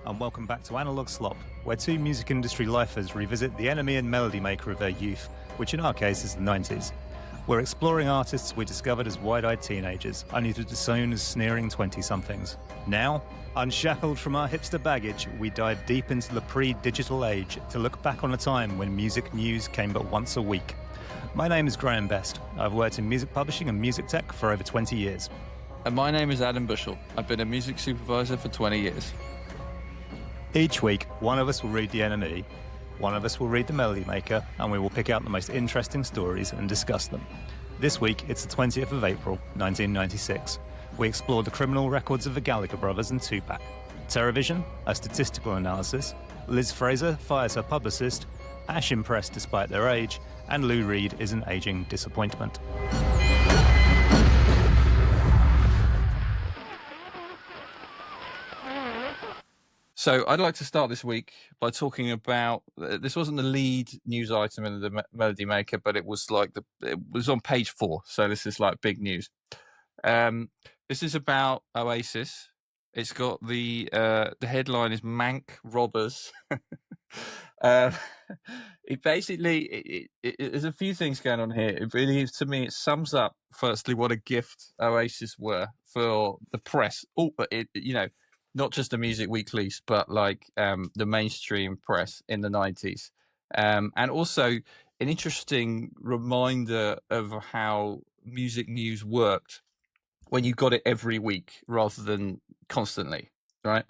and welcome back to Analog Slop, where two music industry lifers revisit the enemy and melody maker of their youth, which in our case is the 90s. We're exploring artists we discovered as wide-eyed teenagers, only to disown as sneering 20-somethings. Now, unshackled from our hipster baggage, we dive deep into the pre-digital age to look back on a time when music news came but once a week. My name is Graham Best. I've worked in music publishing and music tech for over 20 years. And my name is Adam Bushell. I've been a music supervisor for 20 years. Each week, one of us will read the NME, one of us will read the Melody Maker, and we will pick out the most interesting stories and discuss them. This week, it's the 20th of April, 1996. We explore the criminal records of the Gallagher brothers and Tupac. Terrorvision, a statistical analysis. Liz Fraser fires her publicist. Ash impressed despite their age. And Lou Reed is an aging disappointment. So I'd like to start this week by talking about, this wasn't the lead news item in the Melody Maker, but it was it was on page 4. So this is like big news. This is about Oasis. It's got the headline is Mank Robbers. It basically, there's a few things going on here. It really is, to me, it sums up, firstly, what a gift Oasis were for the press. Not just the music weeklies, but the mainstream press in the 90s. And also an interesting reminder of how music news worked when you got it every week rather than constantly, right?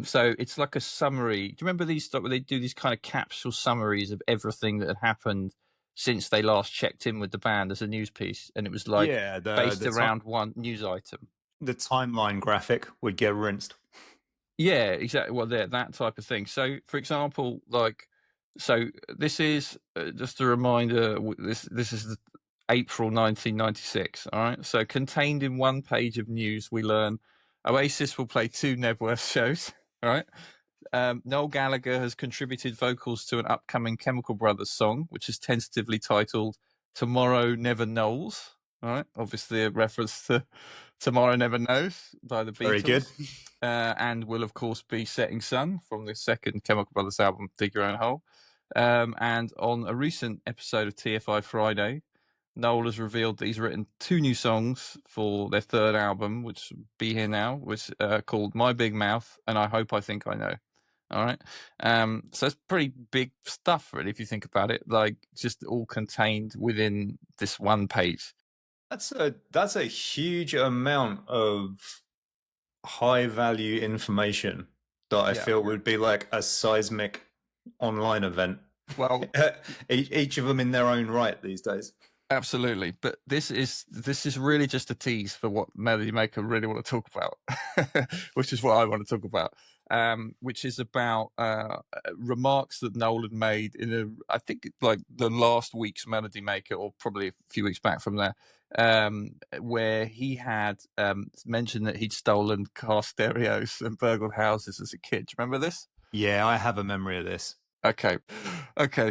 So it's like a summary. Do you remember these stuff where they do these kind of capsule summaries of everything that had happened since they last checked in with the band as a news piece? And it was based around one news item. The timeline graphic would get rinsed. Yeah, exactly. Well, that type of thing. So, for example, this is just a reminder. This is the April 1996. All right. So, contained in one page of news, we learn Oasis will play 2 Nebworth shows. All right. Noel Gallagher has contributed vocals to an upcoming Chemical Brothers song, which is tentatively titled "Tomorrow Never Knows." All right. Obviously, a reference to "Tomorrow Never Knows" by the Beatles. Very good. And will, of course, be Setting Sun from the second Chemical Brothers album, Dig Your Own Hole. And on a recent episode of TFI Friday, Noel has revealed that he's written 2 new songs for their third album, which will be here now, which called My Big Mouth and I Hope I Think I Know. All right. So it's pretty big stuff, really, if you think about it, just all contained within this one page. That's a huge amount of high value information that I feel would be like a seismic online event. Well, each of them in their own right these days. Absolutely, but this is really just a tease for what Melody Maker really want to talk about, which is what I want to talk about, which is about remarks that Noel had made in I think the last week's Melody Maker, or probably a few weeks back from there, where he had mentioned that he'd stolen car stereos and burgled houses as a kid. Do you remember this? Yeah, I have a memory of this. Okay.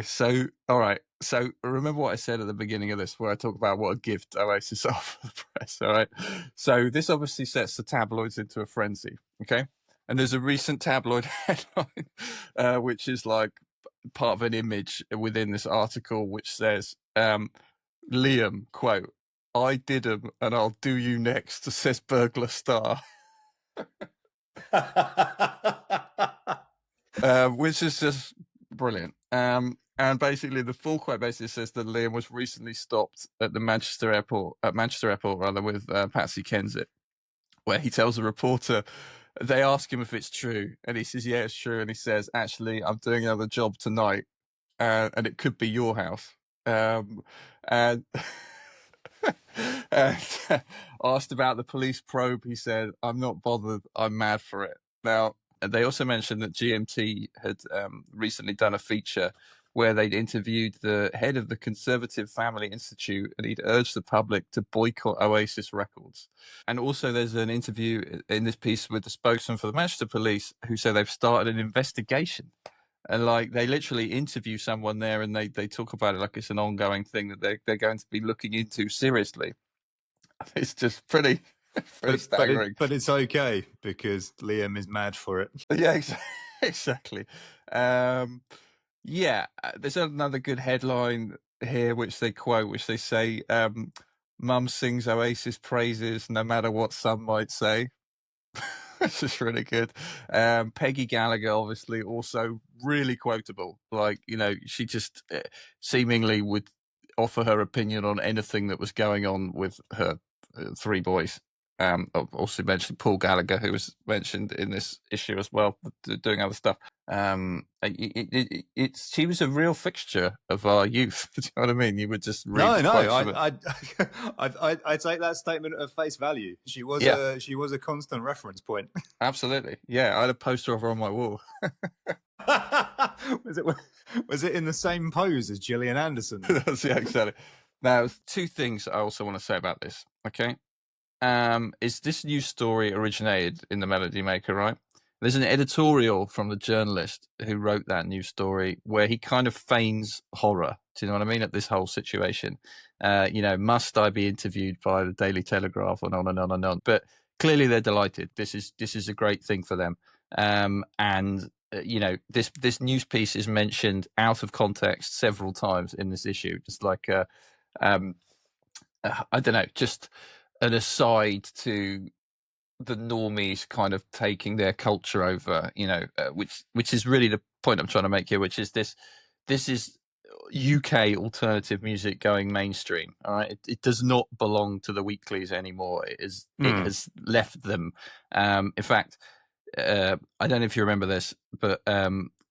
So, all right. So remember what I said at the beginning of this, where I talk about what a gift Oasis are for the press. All right. So this obviously sets the tabloids into a frenzy. Okay. And there's a recent tabloid headline, which is part of an image within this article, which says, Liam, quote, "I did 'em and I'll do you next," says Burglar Star. Which is just brilliant. And basically the full quote basically says that Liam was recently stopped at Manchester Airport with Patsy Kensit, where he tells a reporter, they ask him if it's true, and he says, yeah, it's true. And he says, actually, I'm doing another job tonight, and it could be your house. And asked about the police probe, he said, I'm not bothered, I'm mad for it. Now, they also mentioned that GMT had recently done a feature where they'd interviewed the head of the Conservative Family Institute, and he'd urged the public to boycott Oasis records. And also there's an interview in this piece with the spokesman for the Manchester Police, who said they've started an investigation. And they literally interview someone there, and they talk about it like it's an ongoing thing that they're going to be looking into seriously. It's just pretty Very staggering. But it's okay because Liam is mad for it. Yeah, exactly. Yeah, there's another good headline here which they quote, which they say, "Mum sings Oasis praises no matter what some might say." This is really good. Peggy Gallagher, obviously, also really quotable. Like, she just seemingly would offer her opinion on anything that was going on with her three boys. I've also mentioned Paul Gallagher, who was mentioned in this issue as well, doing other stuff. She was a real fixture of our youth. Do you know what I mean? You would just read No, quotes from it. I take that statement at face value. She was a constant reference point. Absolutely. Yeah, I had a poster of her on my wall. was it in the same pose as Gillian Anderson? Yeah, exactly. Now, two things I also want to say about this. Okay, is this news story originated in the Melody Maker, right? There's an editorial from the journalist who wrote that news story where he kind of feigns horror. Do you know what I mean? At this whole situation, must I be interviewed by the Daily Telegraph and on and on and on? But clearly they're delighted. This is a great thing for them. And this news piece is mentioned out of context several times in this issue, just like I don't know, just an aside to the normies kind of taking their culture over, which is really the point I'm trying to make here, which is this is UK alternative music going mainstream. All right, it does not belong to the weeklies anymore. It has left them. In fact, I don't know if you remember this, but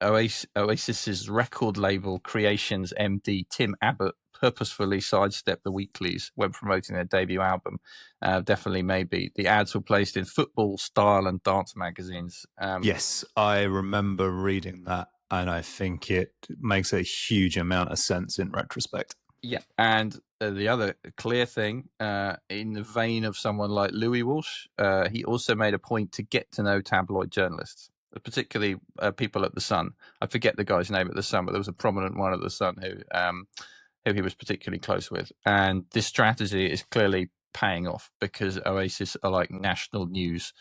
Oasis's record label Creations MD Tim Abbott purposefully sidestepped the weeklies when promoting their debut album. Definitely, maybe the ads were placed in football, style, and dance magazines. Yes, I remember reading that, and I think it makes a huge amount of sense in retrospect. Yeah, and the other clear thing, in the vein of someone like Louis Walsh, he also made a point to get to know tabloid journalists, particularly people at The Sun. I forget the guy's name at The Sun, but there was a prominent one at The Sun who he was particularly close with. And this strategy is clearly paying off because Oasis are like national news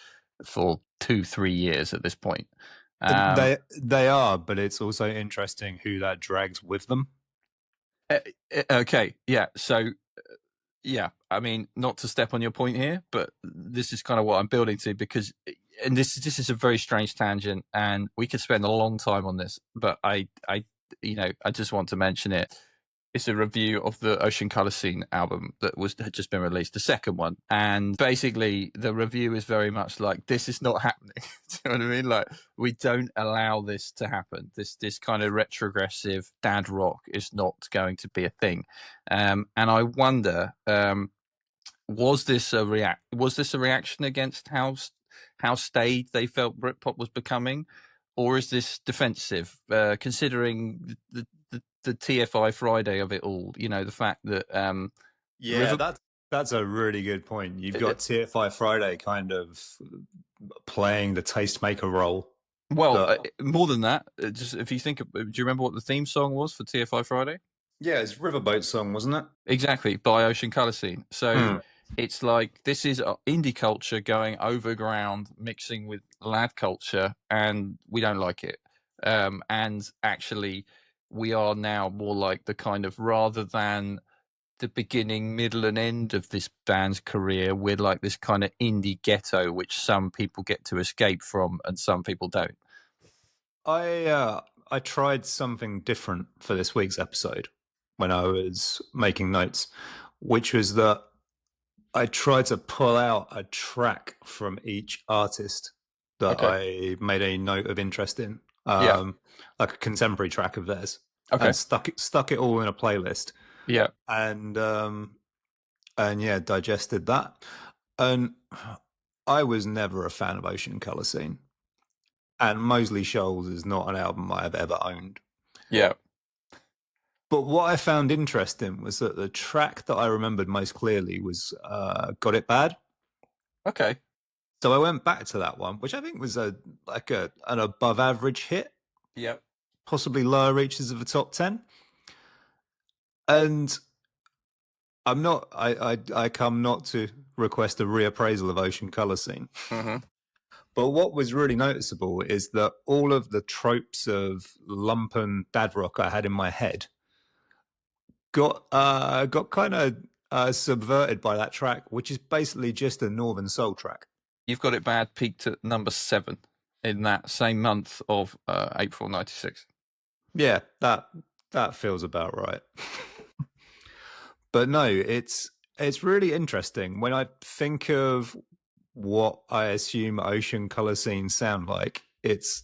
for 2-3 years at this point. They are, but it's also interesting who that drags with them. Okay, yeah. So, yeah, I mean, not to step on your point here, but this is kind of what I'm building to because, and this is a very strange tangent, and we could spend a long time on this, but I just want to mention it. It's a review of the Ocean Colour Scene album that had just been released, the second one. And basically, the review is very much like, this is not happening. Do you know what I mean? Like, we don't allow this to happen. This kind of retrogressive dad rock is not going to be a thing. And I wonder, was this a reaction against how staid they felt Britpop was becoming? Or is this defensive, considering the TFI Friday of it all? The fact that that's a really good point. You've got TFI Friday kind of playing the tastemaker role. Well, more than that, just if you think, do you remember what the theme song was for TFI Friday? Yeah, it's Riverboat Song, wasn't it? Exactly, by Ocean Colour Scene. So it's like this is indie culture going overground, mixing with lad culture, and we don't like it. And actually, we are now more like the kind of, rather than the beginning, middle, and end of this band's career, we're like this kind of indie ghetto, which some people get to escape from and some people don't. I tried something different for this week's episode when I was making notes, which was that I tried to pull out a track from each artist that I made a note of interest in, like a contemporary track of theirs, and stuck it all in a playlist. Yeah, and yeah, digested that. And I was never a fan of Ocean Colour Scene, and Moseley Shoals is not an album I have ever owned. Yeah. But what I found interesting was that the track that I remembered most clearly was Got It Bad. Okay. So I went back to that one, which I think was an above average hit. Yep. Possibly lower reaches of the top 10. And I come not to request a reappraisal of Ocean Colour Scene. Mm-hmm. But what was really noticeable is that all of the tropes of lumpen dad rock I had in my head got kind of subverted by that track, which is basically just a Northern Soul track. You've Got It Bad peaked at number 7 in that same month of April '96. Yeah, that feels about right. But no, it's really interesting when I think of what I assume Ocean Colour Scenes sound like. It's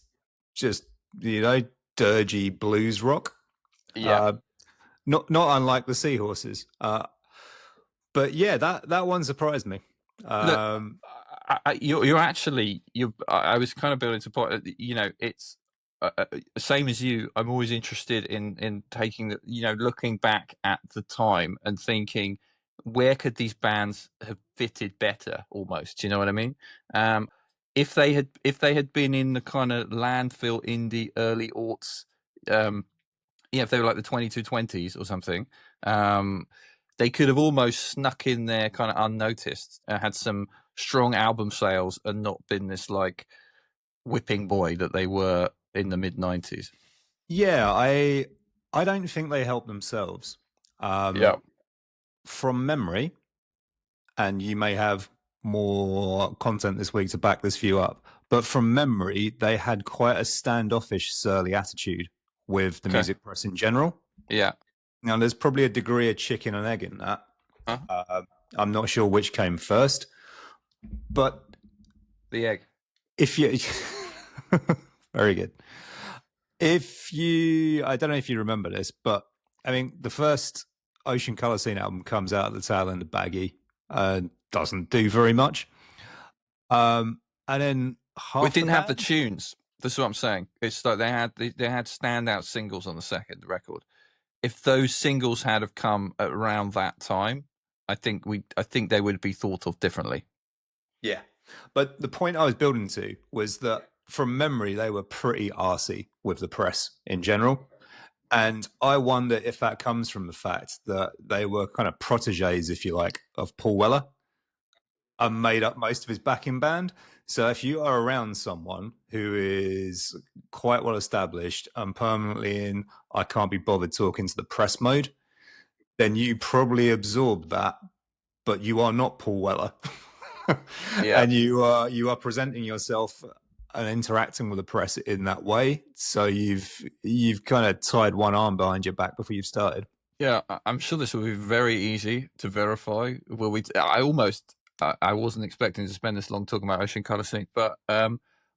just, dirgy blues rock. Yeah. Not unlike the Seahorses. But yeah, that one surprised me. Look, you're actually I was kind of building to point. It's same as you. I'm always interested in taking the looking back at the time and thinking where could these bands have fitted better. Almost, do you know what I mean? If they had been in the kind of landfill indie early aughts, if they were like the 2220s or something, they could have almost snuck in there kind of unnoticed and had some strong album sales and not been this like whipping boy that they were in the mid 90s. Yeah, I don't think they helped themselves. From memory, and you may have more content this week to back this view up, but from memory, they had quite a standoffish, surly attitude with the music press in general. Yeah. Now, there's probably a degree of chicken and egg in that. Huh? I'm not sure which came first, but the egg. If you, very good. I don't know if you remember this, but I mean, the first Ocean Colour Scene album comes out at the tail end of Baggy and doesn't do very much. And then we didn't have the tunes. That's what I'm saying. It's like they had standout singles on the second record. If those singles had have come around that time, I think they would be thought of differently. Yeah, but the point I was building to was that from memory, they were pretty arsey with the press in general. And I wonder if that comes from the fact that they were kind of proteges, if you like, of Paul Weller and made up most of his backing band. So if you are around someone who is quite well established and permanently in I can't be bothered talking to the press mode, then you probably absorb that, but you are not Paul Weller. Yeah. And you are presenting yourself and interacting with the press in that way. So you've kind of tied one arm behind your back before you've started. Yeah, I'm sure this will be very easy to verify. I wasn't expecting to spend this long talking about Ocean Colour Scene, but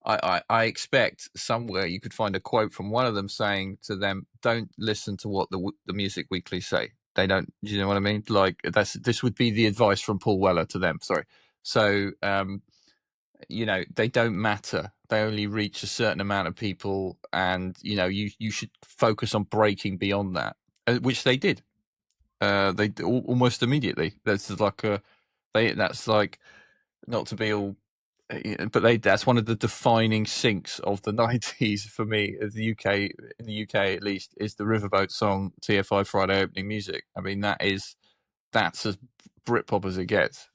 I expect somewhere you could find a quote from one of them saying to them, "Don't listen to what the Music Weekly say. They don't." You know what I mean? Like this would be the advice from Paul Weller to them. Sorry. So they don't matter. They only reach a certain amount of people, and you should focus on breaking beyond that, which they did. They almost immediately. That's like not to be all, but that's one of the defining syncs of the 90s for me, in the UK at least, is the Riverboat song TFI Friday opening music. I mean, that's as Britpop as it gets.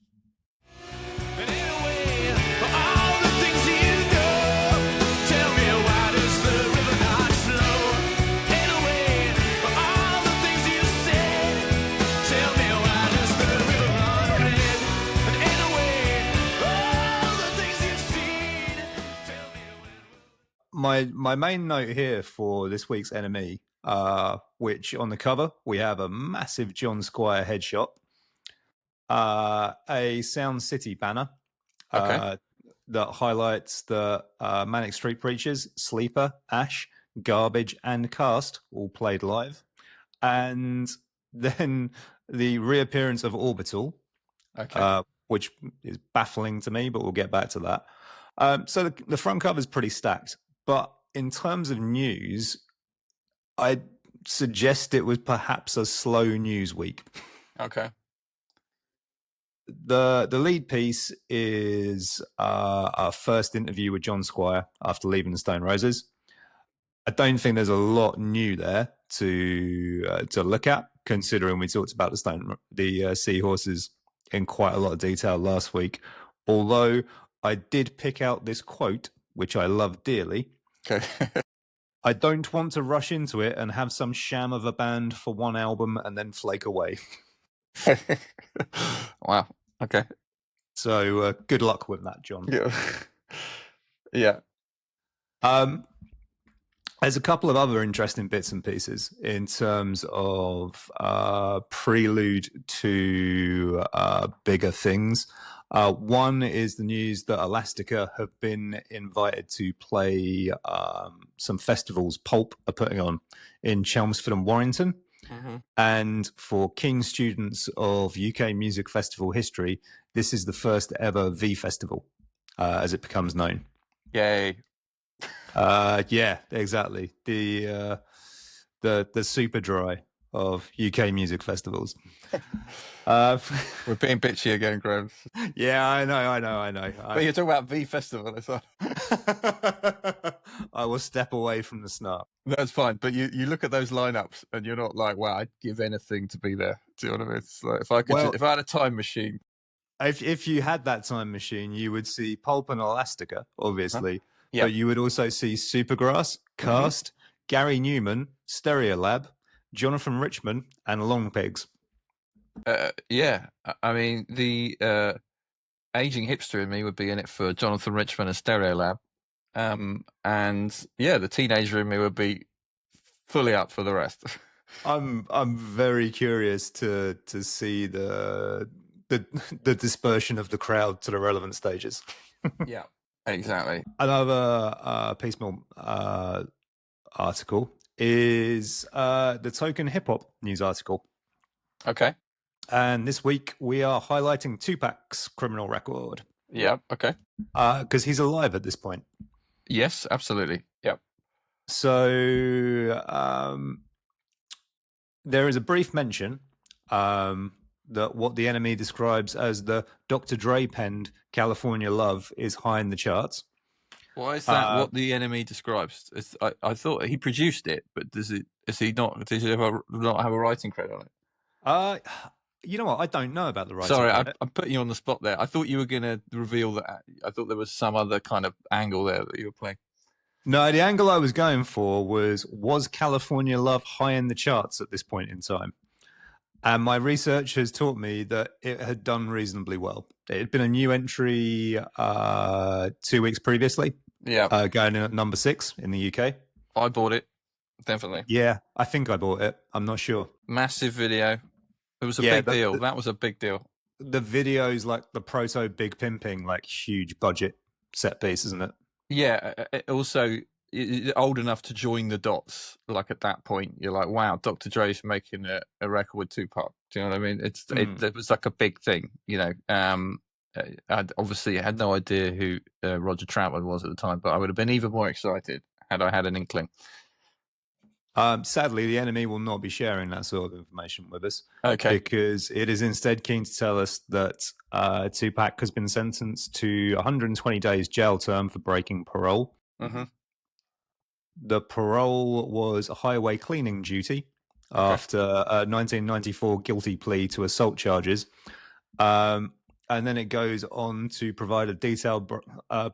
My main note here for this week's NME, which on the cover we have a massive John Squire headshot, a Sound City banner that highlights the Manic Street Preachers, Sleeper, Ash, Garbage, and Cast all played live, and then the reappearance of Orbital, which is baffling to me, but we'll get back to that. So the front cover is pretty stacked. But in terms of news, I'd suggest it was perhaps a slow news week. Okay. The lead piece is our first interview with John Squire after leaving the Stone Roses. I don't think there's a lot new there to look at, considering we talked about the Seahorses in quite a lot of detail last week, although I did pick out this quote, which I love dearly. Okay. I don't want to rush into it and have some sham of a band for one album and then flake away. Wow. Okay. So good luck with that, John. Yeah. Yeah. There's a couple of other interesting bits and pieces in terms of prelude to bigger things. One is the news that Elastica have been invited to play some festivals Pulp are putting on in Chelmsford and Warrington. Mm-hmm. And for keen students of UK music festival history, this is the first ever V Festival, as it becomes known. Yay. Yeah, exactly. The super dry of UK music festivals. We're being bitchy again, Graham. Yeah, I know. But you're talking about V Festival as well. I will step away from the snark. That's fine. But you look at those lineups and you're not like, wow, I'd give anything to be there. Do you know what I mean? It's like, if I could, if I had a time machine. If you had that time machine, you would see Pulp and Elastica, obviously. Huh? Yeah. But you would also see Supergrass, Cast, Gary Newman, Stereolab, Jonathan Richman, and Long Pigs. Yeah. I mean, the aging hipster in me would be in it for Jonathan Richman and Stereolab. And yeah, the teenager in me would be fully up for the rest. I'm very curious to see the dispersion of the crowd to the relevant stages. Yeah, exactly. Another Piecemeal article is the Token Hip Hop news article. Okay. And this week we are highlighting Tupac's criminal record. Yeah. Okay. Because he's alive at this point. Yes, absolutely. Yep. So there is a brief mention that what the enemy describes as the Dr. Dre penned California Love is high in the charts. Why is that what the enemy describes? I thought he produced it, but does he not have a writing credit on it? You know what? I don't know about the writing Sorry, credit. I'm putting you on the spot there. I thought you were going to reveal that. I thought there was some other kind of angle there that you were playing. No, the angle I was going for was California Love high in the charts at this point in time? And my research has taught me that it had done reasonably well. It had been a new entry 2 weeks previously. Yeah. Going in at number 6 in the UK. I bought it, definitely. Yeah, I think I bought it. I'm not sure. Massive video. It was a big deal. That was a big deal. The video's like the proto Big Pimping, like huge budget set piece, isn't it? Yeah. Also, old enough to join the dots. Like at that point, you're like, wow, Dr. Dre's making a record with Tupac. Do you know what I mean? It was like a big thing, you know. I obviously had no idea who Roger Troutman was at the time, but I would have been even more excited had I had an inkling. Sadly, the enemy will not be sharing that sort of information with us. Okay. Because it is instead keen to tell us that Tupac has been sentenced to 120 days jail term for breaking parole. Mm-hmm. The parole was a highway cleaning duty after a 1994 guilty plea to assault charges. And then it goes on to provide a detailed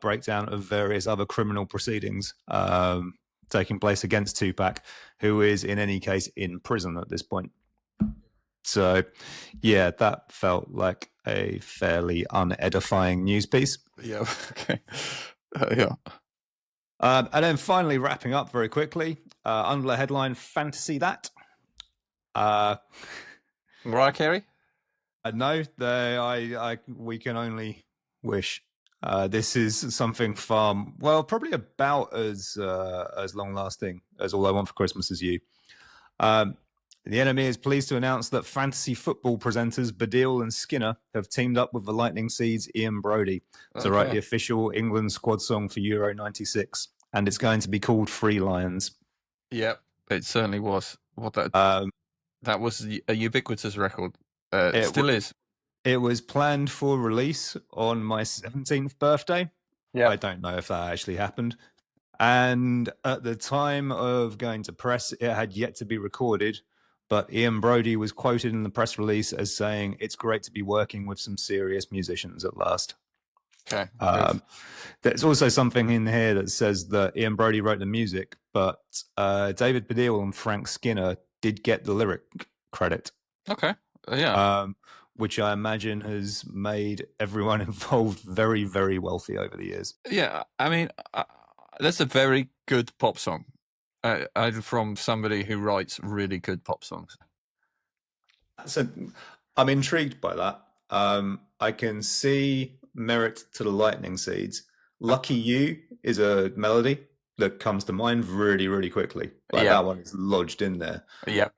breakdown of various other criminal proceedings taking place against Tupac, who is in any case in prison at this point. So, yeah, that felt like a fairly unedifying news piece. Yeah. Okay. Yeah. And then finally, wrapping up very quickly, under the headline "Fantasy That." Mariah Carey? No, we can only wish. This is something far, well, probably about as long-lasting as All I Want for Christmas Is You. The enemy is pleased to announce that fantasy football presenters Baddiel and Skinner have teamed up with the Lightning Seeds' Ian Brody to write the official England squad song for Euro 96, and it's going to be called Free Lions. Yep, it certainly was. That was a ubiquitous record. It still is. It was planned for release on my 17th birthday. Yeah, I don't know if that actually happened. And at the time of going to press, it had yet to be recorded, but Ian Brody was quoted in the press release as saying, "It's great to be working with some serious musicians at last." Okay. There's also something in here that says that Ian Brody wrote the music, but David Baddiel and Frank Skinner did get the lyric credit. Okay. Yeah. Which I imagine has made everyone involved very, very wealthy over the years. Yeah. I mean, that's a very good pop song from somebody who writes really good pop songs. So I'm intrigued by that. I can see merit to the Lightning Seeds. Lucky You is a melody that comes to mind really, really quickly. That one is lodged in there. Yeah.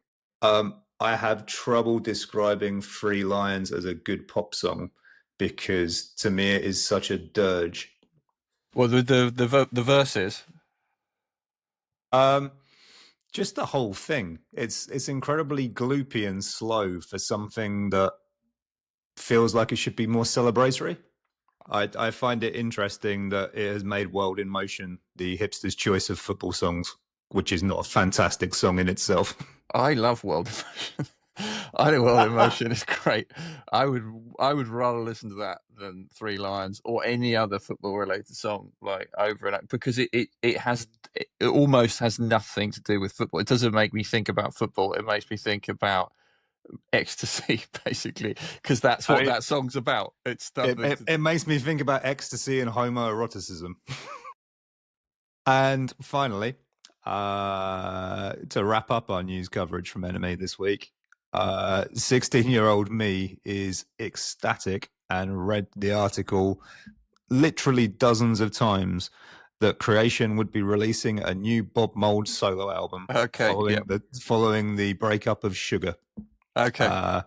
I have trouble describing Three Lions as a good pop song because to me it is such a dirge. Well, the verses. Just the whole thing. It's incredibly gloopy and slow for something that feels like it should be more celebratory. I find it interesting that it has made World in Motion the hipster's choice of football songs, which is not a fantastic song in itself. I love World in Motion. I think World in Motion is great. I would rather listen to that than Three Lions or any other football related song over and over, because it almost has nothing to do with football. It doesn't make me think about football. It makes me think about ecstasy, basically, because that's what that song's about. It makes me think about ecstasy and homoeroticism. And finally, to wrap up our news coverage from Enemy this week, 16-year-old me is ecstatic and read the article literally dozens of times that Creation would be releasing a new Bob Mould solo album following the breakup of Sugar. Okay.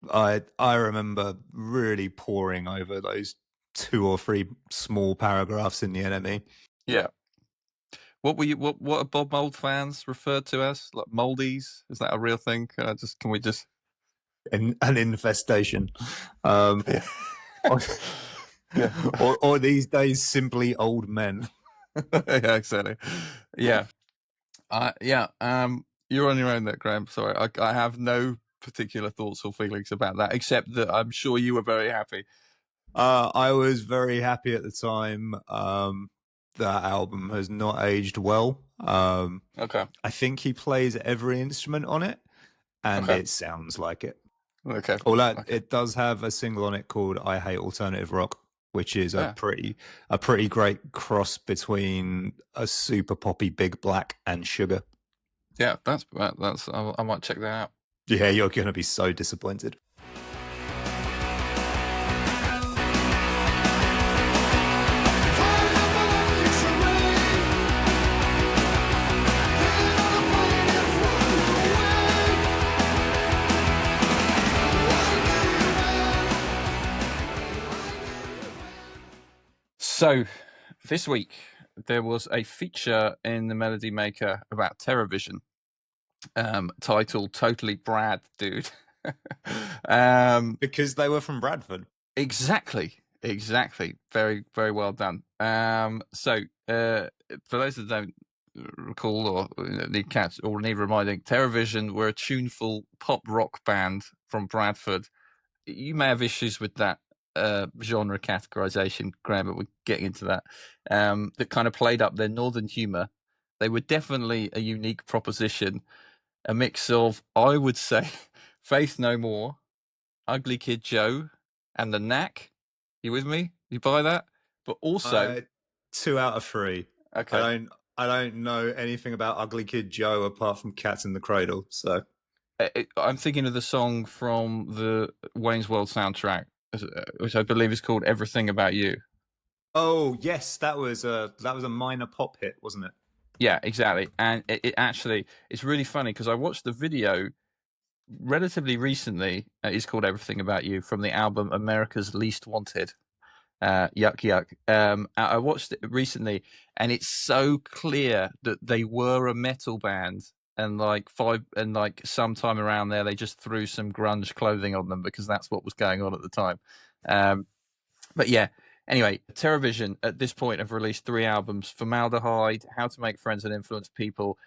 I remember really poring over those 2 or 3 small paragraphs in the Enemy. Yeah. What are Bob Mould fans referred to as? Like moldies? Is that a real thing? Can we just an infestation? Or these days simply old men. Yeah, exactly. Yeah. You're on your own there, Graham. Sorry, I have no particular thoughts or feelings about that, except that I'm sure you were very happy. I was very happy at the time. That album has not aged well. Okay. I think he plays every instrument on it, and it sounds like it. Okay. It does have a single on it called "I Hate Alternative Rock," which is a pretty great cross between a super poppy Big Black and Sugar. Yeah, that's I might check that out. Yeah, you're going to be so disappointed. So, this week there was a feature in the Melody Maker about Terrorvision, titled "Totally Brad, Dude." Because they were from Bradford. Exactly. Very, very well done. So, for those that don't recall or need catch or need reminding, Terrorvision were a tuneful pop rock band from Bradford. You may have issues with that genre categorization, Graham, but we're getting into that. That kind of played up their northern humour. They were definitely a unique proposition, a mix of, I would say, Faith No More, Ugly Kid Joe, and The Knack. You with me? You buy that? But also 2 out of 3. Okay. I don't know anything about Ugly Kid Joe apart from Cats in the Cradle. So I'm thinking of the song from the Wayne's World soundtrack, which I believe is called "Everything About You." Oh yes, that was a minor pop hit, wasn't it? Yeah, exactly. And it actually, it's really funny because I watched the video relatively recently. It's called "Everything About You" from the album America's Least Wanted. Yuck yuck. I watched it recently, and it's so clear that they were a metal band, and sometime around there they just threw some grunge clothing on them because that's what was going on at the time. But yeah, anyway, Terrorvision at this point have released 3 albums: Formaldehyde, How to Make Friends and Influence People,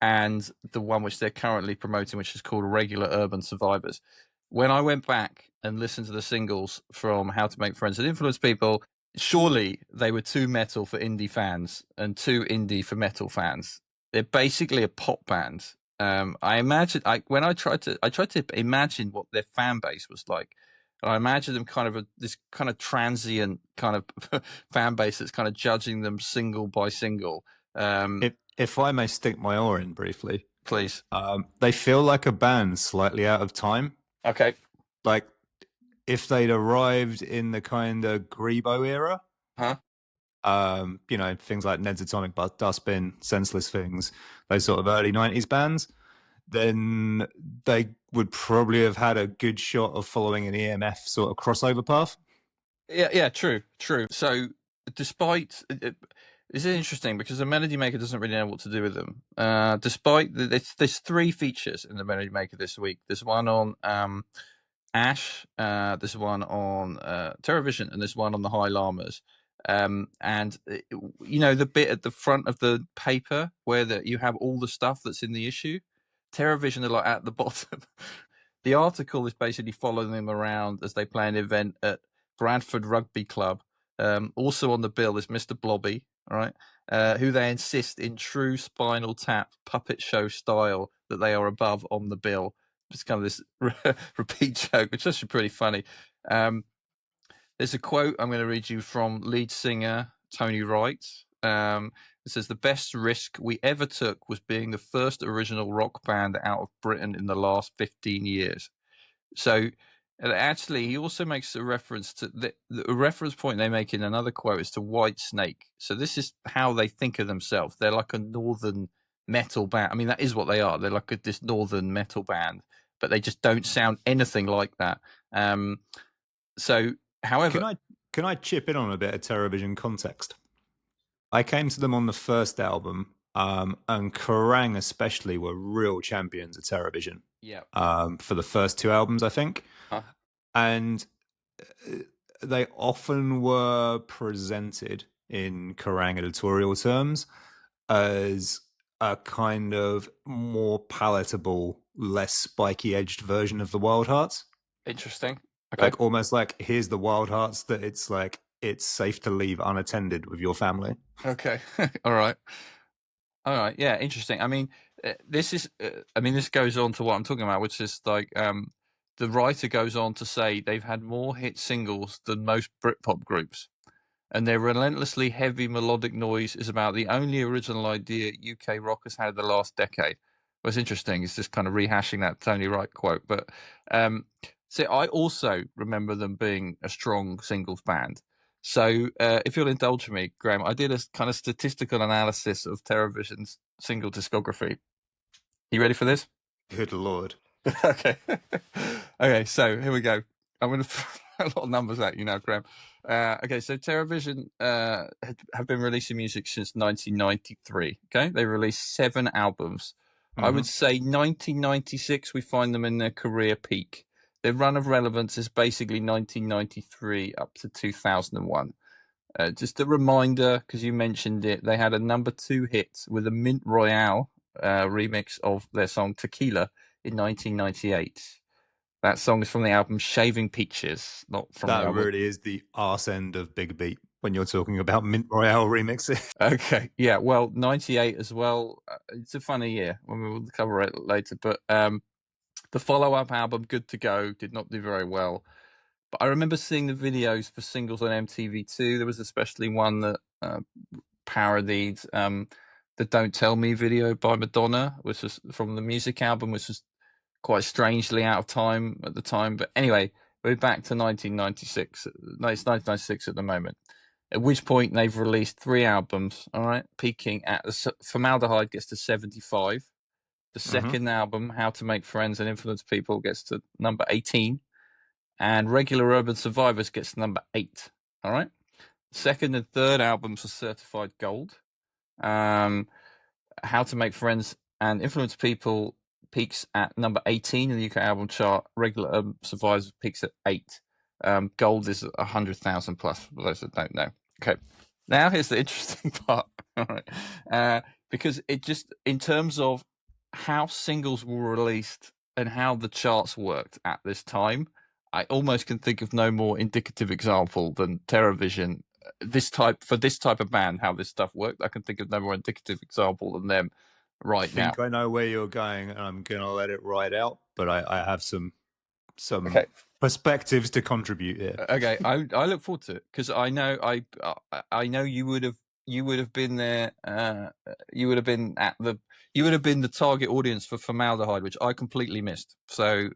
and the one which they're currently promoting, which is called Regular Urban Survivors. When I went back and listened to the singles from How to Make Friends and Influence People, surely they were too metal for indie fans and too indie for metal fans. They're basically a pop band. I imagine when I tried to imagine what their fan base was like. And I imagine them kind of this kind of transient kind of fan base that's kind of judging them single by single. If I may stick my oar in briefly, Please. they feel like a band slightly out of time. Okay. Like if they'd arrived in the kind of Grebo era, things like Ned's Atomic Dustbin, Senseless Things, those sort of early 90s bands, then they would probably have had a good shot of following an EMF sort of crossover path. Yeah, true. So despite this is interesting because the Melody Maker doesn't really know what to do with them. Despite there's 3 features in the Melody Maker this week. There's one on Ash, there's one on Terrorvision, and there's one on the High Llamas. And the bit at the front of the paper where you have all the stuff that's in the issue, Terrorvision are like at the bottom. The article is basically following them around as they play an event at Bradford Rugby Club. Also on the bill is Mr. Blobby, all right, who they insist in true Spinal Tap puppet show style that they are above on the bill. It's kind of this repeat joke, which is actually pretty funny. There's a quote I'm going to read you from lead singer Tony Wright. It says, "The best risk we ever took was being the first original rock band out of Britain in the last 15 years. So, and actually, he also makes a reference to the reference point they make in another quote is to Whitesnake. So this is how they think of themselves. They're like a northern metal band. I mean, that is what they are. They're like this northern metal band, but they just don't sound anything like that. However, can I chip in on a bit of Terrorvision context? I came to them on the first album, and Kerrang especially were real champions of Terrorvision. Yeah. For the first 2 albums, I think. And they often were presented in Kerrang editorial terms as a kind of more palatable, less spiky-edged version of the Wild Hearts. Interesting. Okay. Like almost like, here's the Wild Hearts that it's like it's safe to leave unattended with your family. Okay. All right. Yeah. Interesting. I mean, this goes on to what I'm talking about, which is like the writer goes on to say they've had more hit singles than most Britpop groups, and their relentlessly heavy melodic noise is about the only original idea UK rock has had the last decade. What's interesting is just kind of rehashing that Tony Wright quote, but so I also remember them being a strong singles band. So if you'll indulge me, Graham, I did a kind of statistical analysis of Terrorvision's single discography. You ready for this? Good Lord. Okay. Okay, so here we go. I'm going to throw a lot of numbers at you now, Graham. Okay, so Terrorvision have been releasing music since 1993. Okay, they released 7 albums. I would say 1996, we find them in their career peak. Their run of relevance is basically 1993 up to 2001. Just a reminder, because you mentioned it, they had a number 2 hit with a Mint Royale remix of their song Tequila in 1998. That song is from the album Shaving Peaches, not from the album. That really is the arse end of Big Beat when you're talking about Mint Royale remixes. Okay, yeah, well, 98 as well. It's a funny year. We'll cover it later, but the follow-up album, Good to Go, did not do very well. But I remember seeing the videos for singles on MTV2. There was especially one that parodied the Don't Tell Me video by Madonna, which was from the music album, which was quite strangely out of time at the time. But anyway, we're back to 1996. No, it's 1996 at the moment. At which point they've released 3 albums, all right, peaking at Formaldehyde gets to 75. The second album, How to Make Friends and Influence People, gets to number 18. And Regular Urban Survivors gets to number 8. All right. Second and third albums are certified gold. How to Make Friends and Influence People peaks at number 18 in the UK album chart. Regular Urban Survivors peaks at 8. Gold is 100,000 plus, for those that don't know. Okay. Now here's the interesting part. All right. Because it just, in terms of how singles were released and how the charts worked at this time, I almost can think of no more indicative example than Terrorvision. This type of band, how this stuff worked, I can think of no more indicative example than them I right now. think I know where you're going, and I'm gonna let it ride out. But I have some Okay. perspectives to contribute here. Okay, I look forward to it because I know you would have been there. You would have been the target audience for Formaldehyde, which I completely missed. So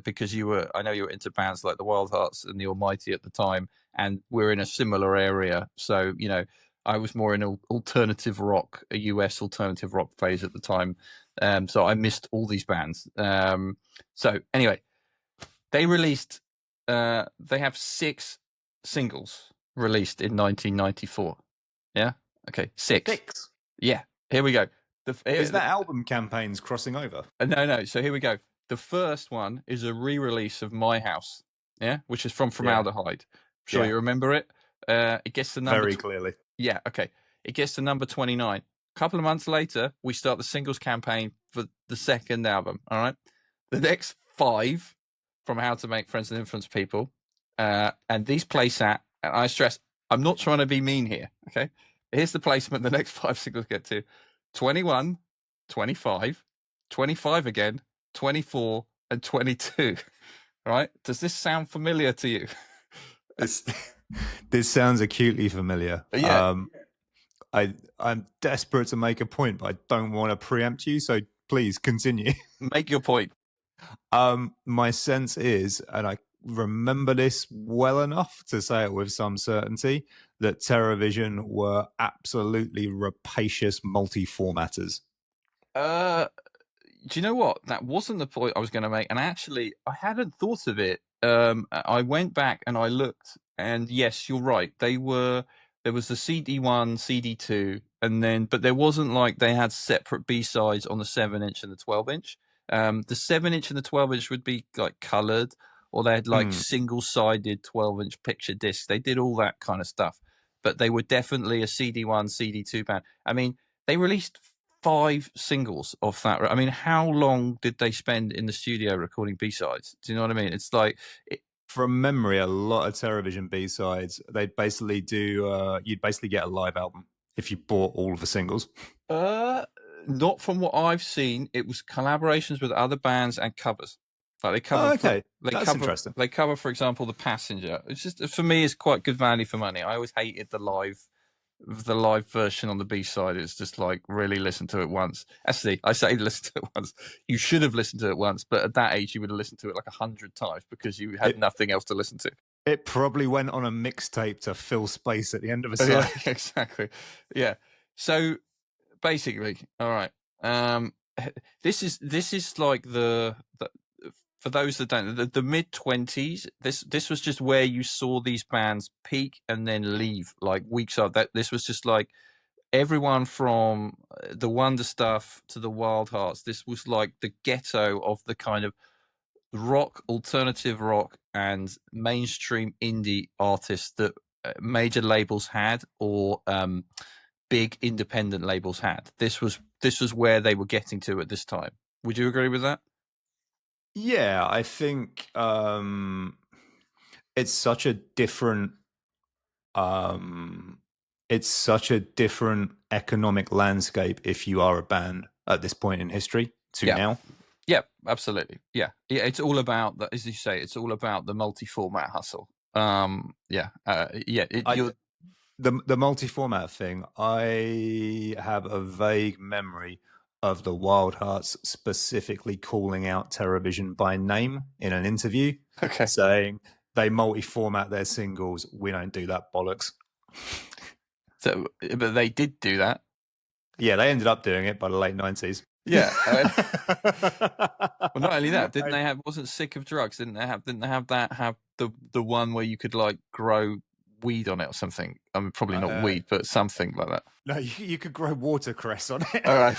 because I know you were into bands like the Wild Hearts and the Almighty at the time, and we're in a similar area. So I was more in alternative rock, a US alternative rock phase at the time. So I missed all these bands. So anyway. They released. They have 6 singles released in 1994. Yeah. Okay. 6. Yeah. Here we go. Is that album campaigns crossing over? No. So here we go. The first one is a re-release of My House. Yeah, which is from Formaldehyde. Sure, you remember it. It gets the number very clearly. Yeah. Okay. It gets to number 29. A couple of months later, we start the singles campaign for the second album. All right. The next 5. From How to Make Friends and Influence People. And these place at, and I stress, I'm not trying to be mean here, okay? Here's the placement the next 5 singles get to. 21, 25, 25 again, 24, and 22. Right? Does this sound familiar to you? This sounds acutely familiar. Yeah. I'm desperate to make a point, but I don't want to preempt you, so please continue. Make your point. My sense is, and I remember this well enough to say it with some certainty, that Terrorvision were absolutely rapacious multi-formatters. Do you know what? That wasn't the point I was going to make. And actually, I hadn't thought of it. I went back and I looked, and yes, you're right. There was the CD1, CD2, but there wasn't like they had separate B-sides on the 7-inch and the 12-inch. The 7-inch and the 12-inch would be like colored, or they had like single-sided 12-inch picture discs. They did all that kind of stuff, but they were definitely a CD1, CD2 band. I mean, they released 5 singles off that. I mean, how long did they spend in the studio recording B-sides? Do you know what I mean? It's like from memory, a lot of Terrorvision B-sides, they'd basically do. You'd basically get a live album if you bought all of the singles. Not from what I've seen. It was collaborations with other bands and covers. Like they cover. That's interesting. They cover, for example, The Passenger. It's just, for me, it's quite good value for money. I always hated the live version on the B-side. It's just like, really listen to it once. Actually, I say listen to it once. You should have listened to it once, but at that age, you would have listened to it like 100 times because you had nothing else to listen to. It probably went on a mixtape to fill space at the end of a side. Yeah, exactly. Yeah. So basically, all right. This is like the for those that don't, the mid-20s. This was just where you saw these bands peak and then leave like weeks after that. This was just like everyone from the Wonder Stuff to the Wild Hearts. This was like the ghetto of the kind of rock, alternative rock, and mainstream indie artists that major labels had, or big independent labels had. This was where they were getting to at this time. Would you agree with that? Yeah, I think it's such a different economic landscape if you are a band at this point in history to now. Yeah, absolutely. Yeah, it's all about that, as you say. It's all about the multi-format hustle. The multi-format thing. I have a vague memory of the Wild Hearts specifically calling out Terrorvision by name in an interview, saying they multi-format their singles. We don't do that bollocks. So, but they did do that. Yeah, they ended up doing it by the late 90s. Yeah. Well, not only that, wasn't Sick of Drugs? Didn't they have the one where you could like grow weed on it or something? I mean, probably not weed, but something like that. No, you could grow watercress on it. All right.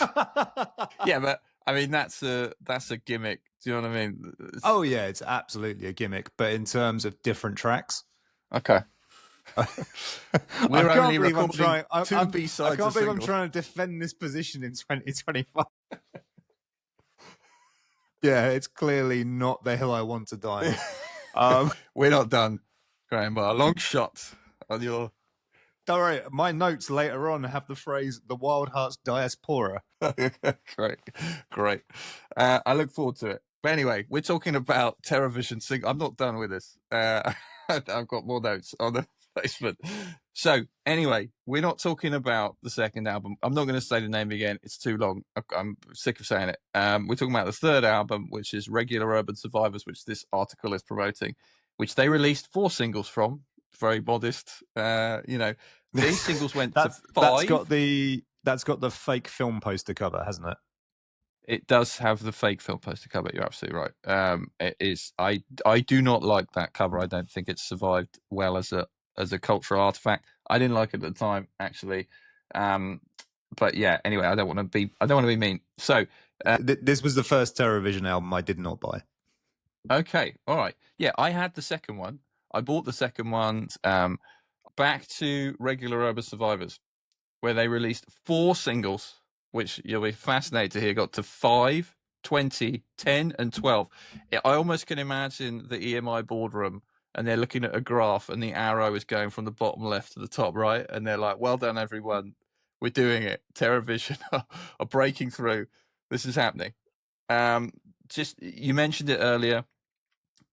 Yeah, but I mean that's a gimmick. Do you know what I mean? Oh yeah, it's absolutely a gimmick. But in terms of different tracks, okay. We're I can't only believe I'm recording trying. two B-sides I can't of believe I'm singles. trying to defend this position in 2025. Yeah, it's clearly not the hill I want to die on. We're not done, Graham, but a long shot on your. Don't worry, my notes later on have the phrase "the Wild Hearts Diaspora." Great. I look forward to it. But anyway, we're talking about Terrorvision single. I'm not done with this. I've got more notes on the placement. So anyway, we're not talking about the second album. I'm not going to say the name again. It's too long. I'm sick of saying it. We're talking about the third album, which is Regular Urban Survivors, which this article is promoting, which they released 4 singles from. Very modest. These singles went to 5. That's got the fake film poster cover, hasn't it? It does have the fake film poster cover. You're absolutely right. It is. I do not like that cover. I don't think it's survived well as a cultural artifact. I didn't like it at the time, actually. But yeah. Anyway, I don't want to be mean. So this was the first Terrorvision album I did not buy. Okay. All right. Yeah, I had the second one. I bought the second one. Back to Regular Urban Survivors, where they released 4 singles, which you'll be fascinated to hear, got to 5, 20, 10, and 12. I almost can imagine the EMI boardroom, and they're looking at a graph, and the arrow is going from the bottom left to the top right, and they're like, well done, everyone. We're doing it. Terrorvision are breaking through. This is happening. You mentioned it earlier.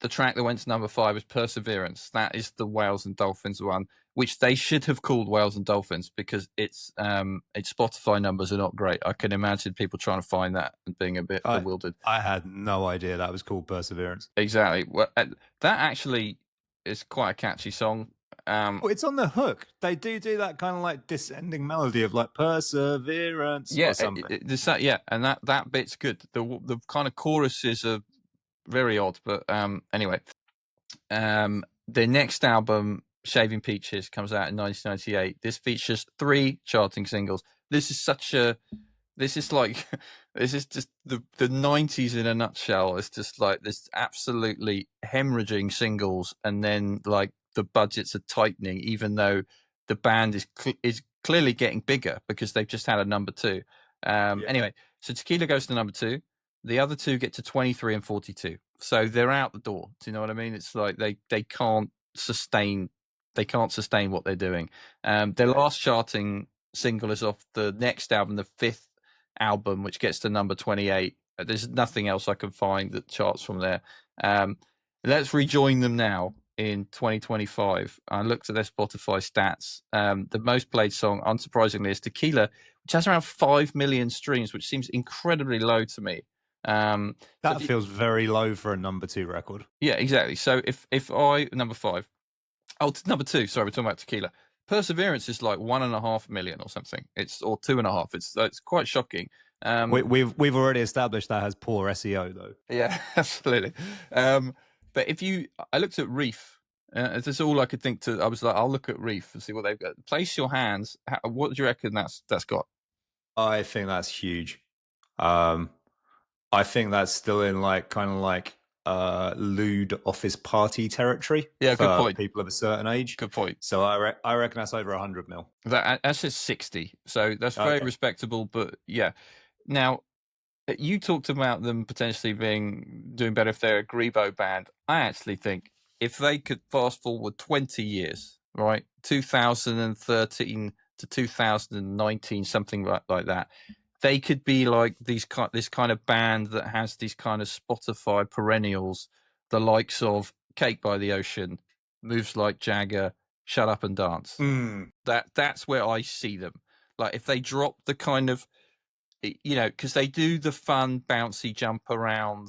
The track that went to number 5 is Perseverance. That is the Whales and Dolphins one, which they should have called Whales and Dolphins because its Spotify numbers are not great. I can imagine people trying to find that and being a bit bewildered. I had no idea that was called Perseverance. Exactly. Well, that actually is quite a catchy song. It's on the hook. They do that kind of like descending melody of like Perseverance or something. And that bit's good. The kind of choruses are very odd, but anyway, their next album, Shaving Peaches, comes out in 1998. This features 3 charting singles. This is just the 90s in a nutshell. It's just like this absolutely hemorrhaging singles, and then like the budgets are tightening, even though the band is clearly getting bigger because they've just had a number 2. Anyway, so Tequila goes to number 2. The other 2 get to 23 and 42. So they're out the door. Do you know what I mean? It's like they can't sustain what they're doing. Their last charting single is off the next album, the 5th album, which gets to number 28. There's nothing else I can find that charts from there. Let's rejoin them now in 2025. I looked at their Spotify stats. The most played song, unsurprisingly, is Tequila, which has around 5 million streams, which seems incredibly low to me. That feels very low for a number 2 record. Yeah, exactly. So if I number 5, number 2. Sorry, we're talking about Tequila. Perseverance is like 1.5 million or something. Or 2.5. It's quite shocking. We've already established that has poor SEO though. Yeah, absolutely. But I looked at Reef. That's all I could think to. I was like, I'll look at Reef and see what they've got. Place Your Hands. What do you reckon that's got? I think that's huge. I think that's still in like kind of like lewd office party territory. Yeah, for good point. People of a certain age. Good point. So I reckon that's over 100 mil. That's just 60. So that's very respectable. But yeah, now you talked about them potentially doing better if they're a Grebo band. I actually think if they could fast forward 20 years, right, 2013 to 2019, something like that. They could be like this kind of band that has these kind of Spotify perennials, the likes of Cake by the Ocean, Moves Like Jagger, Shut Up and Dance. That's where I see them. Like if they drop the kind of, because they do the fun, bouncy, jump around,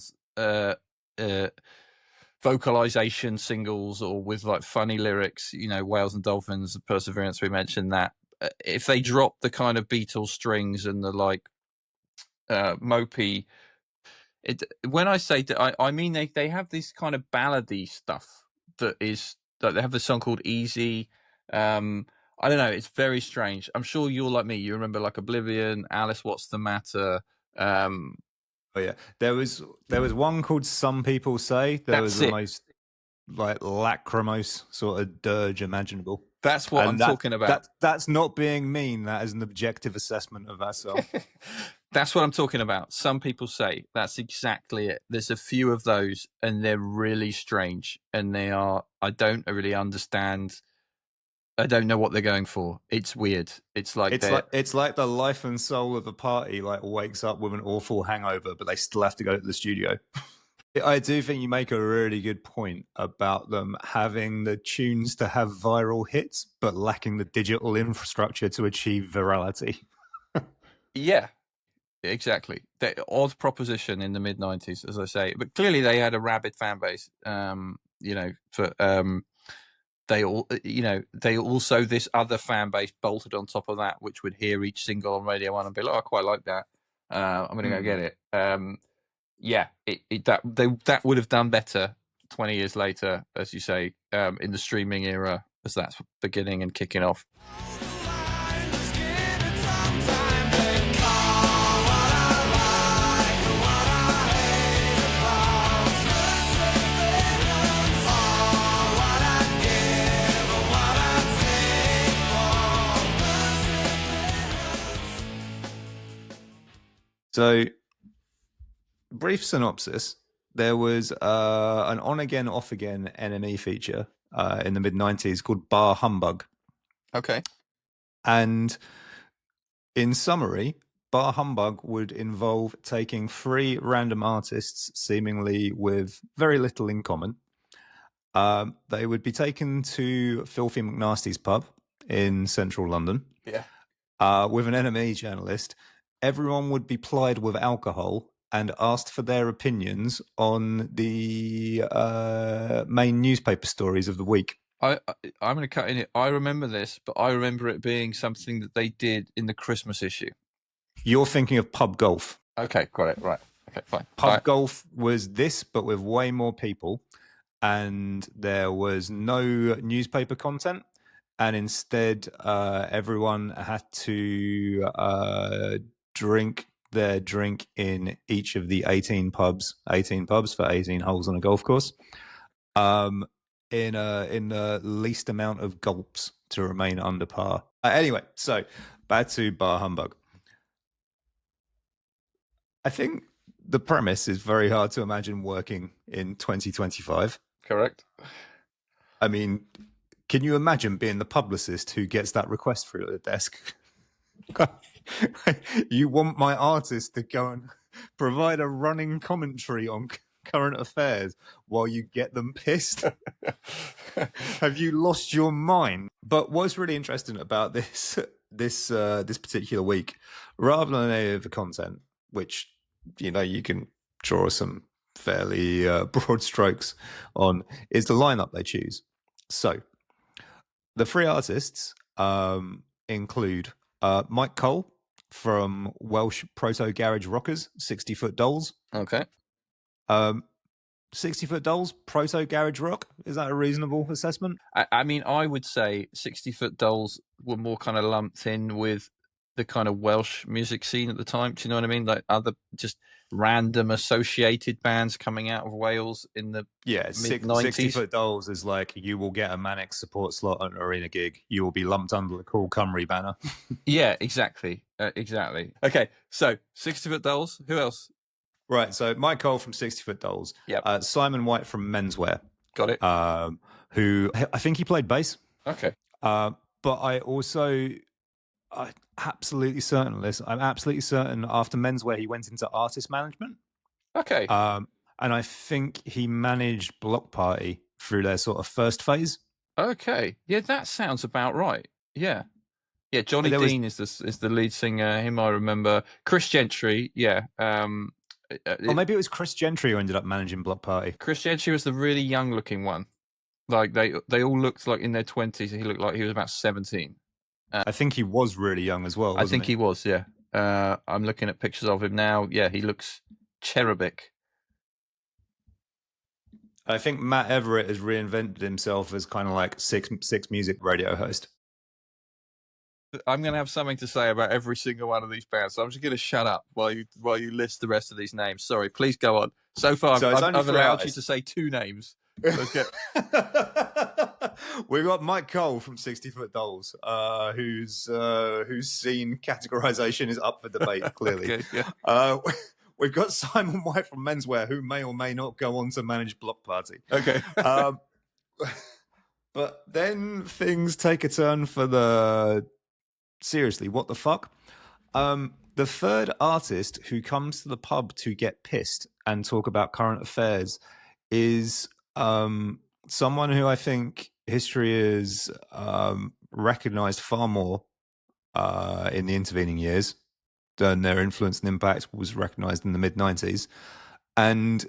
vocalization singles, or with like funny lyrics. Whales and Dolphins, Perseverance. We mentioned that. If they drop the kind of Beatles strings and the like mopey, when I say that, I mean they have this kind of ballady stuff that they have a song called Easy. I don't know, it's very strange. I'm sure you're like me, you remember like Oblivion, Alice What's the Matter. Oh yeah, there was one called Some People Say. There was the most like lachrymose sort of dirge imaginable. That's what I'm talking about. That's not being mean. That is an objective assessment of that song. That's what I'm talking about. Some people say that's exactly it. There's a few of those, and they're really strange, and they are. I don't really understand. I don't know what they're going for. It's weird. It's like the life and soul of a party like wakes up with an awful hangover, but they still have to go to the studio. I do think you make a really good point about them having the tunes to have viral hits, but lacking the digital infrastructure to achieve virality. Yeah, exactly. The odd proposition in the mid '90s, as I say, but clearly they had a rabid fan base. They also this other fan base bolted on top of that, which would hear each single on Radio 1 and be like, oh, I quite like that. I'm going to go get it. That would have done better 20 years later, as you say, in the streaming era, as that's beginning and kicking off. So, brief synopsis. There was an on-again, off-again NME feature in the mid-90s called Bar Humbug. Okay. And in summary, Bar Humbug would involve taking 3 random artists, seemingly with very little in common. They would be taken to Filthy McNasty's pub in central London. Yeah. With an NME journalist. Everyone would be plied with alcohol and asked for their opinions on the main newspaper stories of the week. I'm going to cut in it. I remember this, but I remember it being something that they did in the Christmas issue. You're thinking of Pub Golf. Okay, got it. Right. Okay, fine. Pub Golf was this, but with way more people. And there was no newspaper content. And instead, everyone had to drink their drink in each of the 18 pubs for 18 holes on a golf course, in the least amount of gulps to remain under par. Anyway, so back to Bar Humbug. I think the premise is very hard to imagine working in 2025. Correct. I mean, can you imagine being the publicist who gets that request through the desk? You want my artist to go and provide a running commentary on current affairs while you get them pissed? Have you lost your mind? But what's really interesting about this particular week, rather than any of the content, which you can draw some fairly broad strokes on, is the lineup they choose. So the 3 artists include Mike Cole from Welsh proto garage rockers, 60 Foot Dolls. Okay. 60 Foot Dolls, proto garage rock. Is that a reasonable assessment? I mean, I would say 60 Foot Dolls were more kind of lumped in with the kind of Welsh music scene at the time. Do you know what I mean? Like other just random associated bands coming out of Wales in the mid-90s. 60 Foot Dolls is like, you will get a Manic support slot on an arena gig. You will be lumped under the Cool Cymru banner. Yeah, exactly. Exactly. Okay, so 60 Foot Dolls. Who else? Right, so Mike Cole from 60 Foot Dolls. Yep. Simon White from Menswear. Got it. Who I think he played bass. Okay. But I'm absolutely certain of this. I'm absolutely certain after Menswear he went into artist management. Okay. And I think he managed Block Party through their sort of first phase. Okay. Yeah, that sounds about right. Yeah. Yeah, Johnny Dean is the lead singer. Him I remember. Chris Gentry, yeah. Or maybe it was Chris Gentry who ended up managing Block Party. Chris Gentry was the really young looking one. Like they all looked like in their 20s. He looked like he was about 17. I think he was really young as well. I think he was, yeah. I'm looking at pictures of him now. Yeah, he looks cherubic. I think Matt Everett has reinvented himself as kind of like six music radio host. I'm going to have something to say about every single one of these bands, so I'm just going to shut up while you list the rest of these names. Sorry, please go on. So far, I've allowed you to say 2 names. Okay. We've got Mike Cole from 60 Foot Dolls, whose scene categorization is up for debate, clearly. Okay, yeah. We've got Simon White from Menswear, who may or may not go on to manage Block Party. Okay. But then things take a turn for the... Seriously, what the fuck? The third artist who comes to the pub to get pissed and talk about current affairs is someone who I think history has recognized far more in the intervening years than their influence and impact was recognized in the mid-90s. And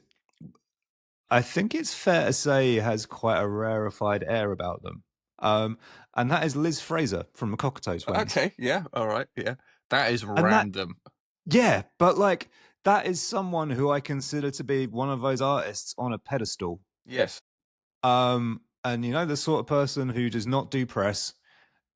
I think it's fair to say has quite a rarefied air about them. And that is Liz Fraser from the Cockatoo Twins. Okay, yeah, all right, yeah. That is random. Yeah, but like that is someone who I consider to be one of those artists on a pedestal. Yes. And you know, the sort of person who does not do press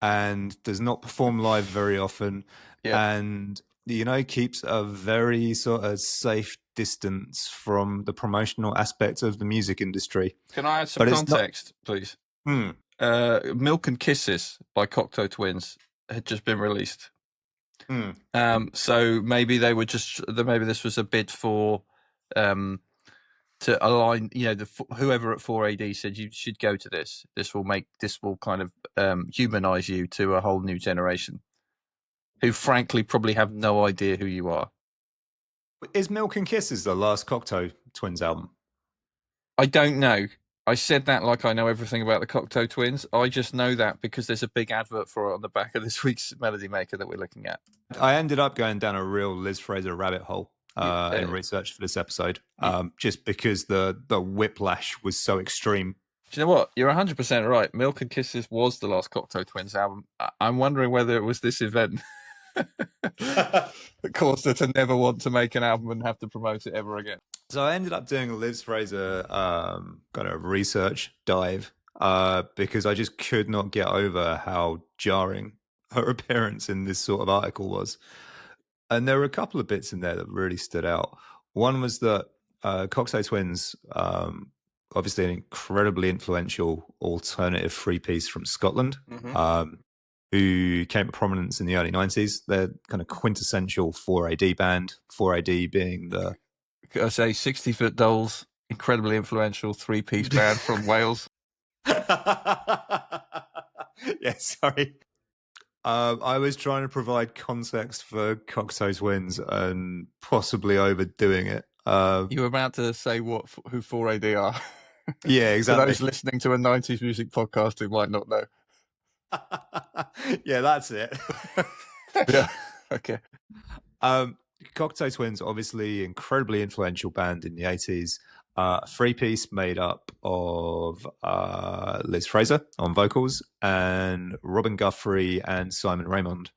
and does not perform live very often, and you know, keeps a very sort of safe distance from the promotional aspects of the music industry. Can I add some context, please? Milk and Kisses by Cocteau Twins had just been released. So maybe they were maybe this was a bid for to align, you know, whoever at 4AD said you should go to this. This will kind of humanize you to a whole new generation who frankly probably have no idea who you are. Is Milk and Kisses the last Cocteau Twins album? I don't know. I said that like I know everything about the Cocteau Twins. I just know that because there's a big advert for it on the back of this week's Melody Maker that we're looking at. I ended up going down a real Liz Fraser rabbit hole in research for this episode, just because the whiplash was so extreme. Do you know what? You're 100% right. Milk and Kisses was the last Cocteau Twins album. I'm wondering whether it was this event that caused her to never want to make an album and have to promote it ever again. So I ended up doing a Liz Fraser kind of research dive because I just could not get over how jarring her appearance in this sort of article was. And there were a couple of bits in there that really stood out. One was that Cocteau Twins, obviously an incredibly influential alternative free piece from Scotland, who came to prominence in the early 90s. They're kind of quintessential 4AD band, 4AD being the... I say 60 Foot Dolls, incredibly influential 3-piece band from Wales. Yeah, sorry. I was trying to provide context for Cocteau Twins and possibly overdoing it. You were about to say who 4AD are. Yeah, exactly. For those listening to a 90s music podcast who might not know. Yeah, that's it. Yeah, okay. Cocteau Twins, obviously incredibly influential band in the 80s. A 3-piece made up of Liz Fraser on vocals and Robin Guthrie and Simon Raymond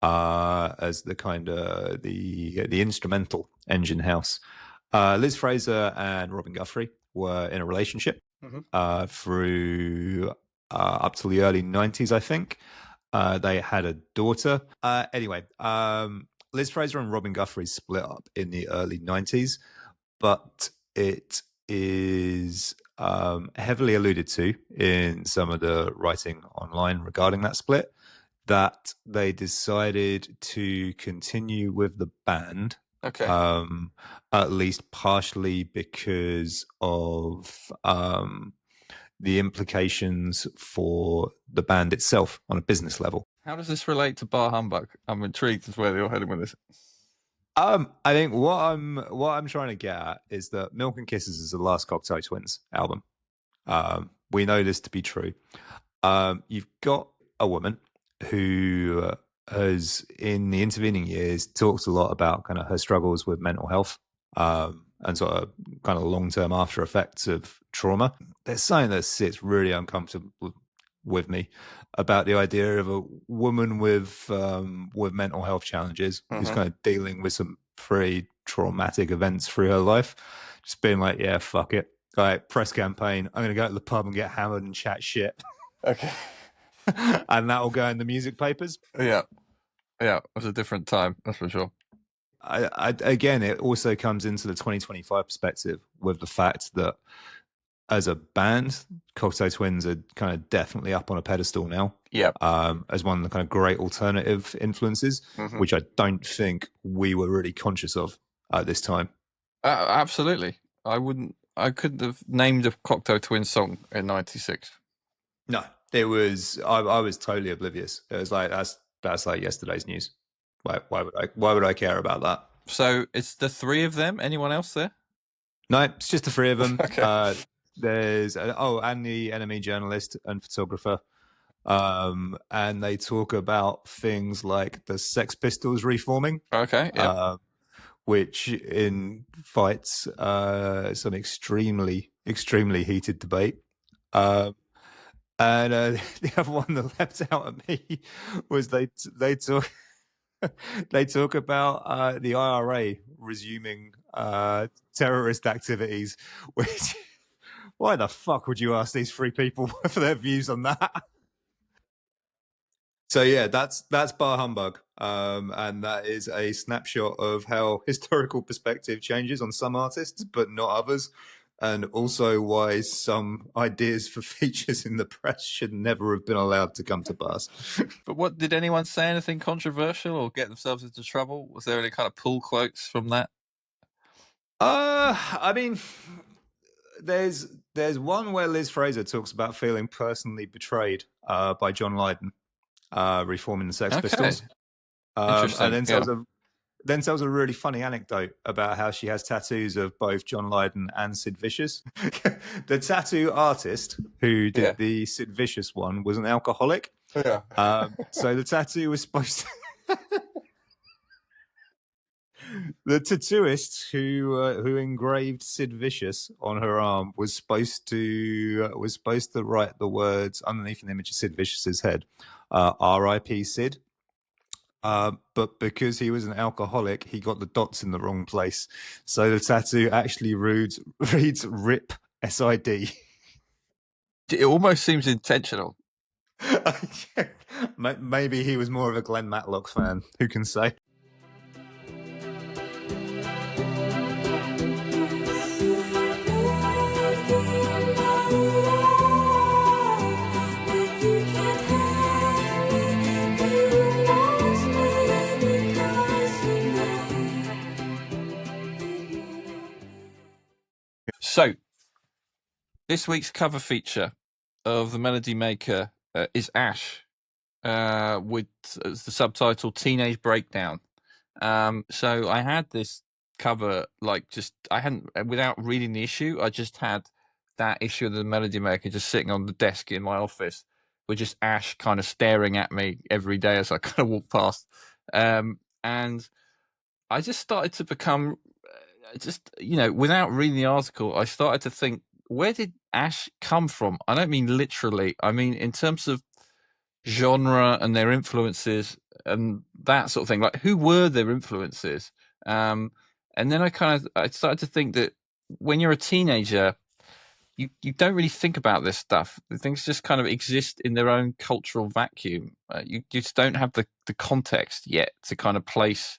as the kind of the instrumental engine house. Liz Fraser and Robin Guthrie were in a relationship through up to the early 90s, I think. They had a daughter. Anyway, Liz Fraser and Robin Guthrie split up in the early 90s, but it is heavily alluded to in some of the writing online regarding that split, that they decided to continue with the band. Okay. At least partially because of the implications for the band itself on a business level. How does this relate to Bar Humbug? I'm intrigued as to where you're heading with this. I think what I'm trying to get at is that Milk and Kisses is the last Cocteau Twins album. We know this to be true. You've got a woman who has, in the intervening years, talked a lot about kind of her struggles with mental health and sort of kind of long-term after effects of trauma. There's something that sits really uncomfortable with me about the idea of a woman with mental health challenges who's kind of dealing with some pretty traumatic events through her life, just being like, yeah, fuck it. All right, press campaign. I'm going to go to the pub and get hammered and chat shit. Okay. And that'll go in the music papers. Yeah. Yeah, it was a different time, that's for sure. Again, it also comes into the 2025 perspective with the fact that as a band, Cocktail Twins are kind of definitely up on a pedestal now. Yeah. As one of the kind of great alternative influences, which I don't think we were really conscious of at this time. Absolutely. I couldn't have named a Cocktail Twins song in '96. No, it was. I was totally oblivious. It was like that's like yesterday's news. Why would I care about that? So it's the three of them. Anyone else there? No, it's just the three of them. Okay. There's and the enemy journalist and photographer. And they talk about things like the Sex Pistols reforming. Okay. Yeah. Which invites some extremely heated debate. And the other one that leapt out at me was they talk they talk about the IRA resuming terrorist activities. Which, why the fuck would you ask these three people for their views on that? So yeah, that's bar humbug, and that is a snapshot of how historical perspective changes on some artists, but not others, and also why some ideas for features in the press should never have been allowed to come to pass. But what did anyone say anything controversial or get themselves into trouble? Was there any kind of pull quotes from that? I mean, there's one where Liz Fraser talks about feeling personally betrayed by John Lydon reforming the Sex Pistols. Interesting. And then tells a really funny anecdote about how she has tattoos of both John Lydon and Sid Vicious. The tattoo artist who did the Sid Vicious one was an alcoholic. Yeah. So the tattoo was supposed to... The tattooist who engraved Sid Vicious on her arm was supposed to write the words underneath an image of Sid Vicious's head, R.I.P. Sid. But because he was an alcoholic, he got the dots in the wrong place. So the tattoo actually reads RIP SID. It almost seems intentional. Maybe he was more of a Glenn Matlock fan. Who can say? So, this week's cover feature of the Melody Maker is Ash, with the subtitle Teenage Breakdown. So I had this cover, without reading the issue, I just had that issue of the Melody Maker just sitting on the desk in my office with just Ash kind of staring at me every day as I kind of walk past. And I just started to become, without reading the article, I started to think, where did Ash come from? I don't mean literally. I mean in terms of genre and their influences and that sort of thing. Like, who were their influences? And then I started to think that when you're a teenager, you don't really think about this stuff. Things just kind of exist in their own cultural vacuum. You just don't have the context yet to kind of place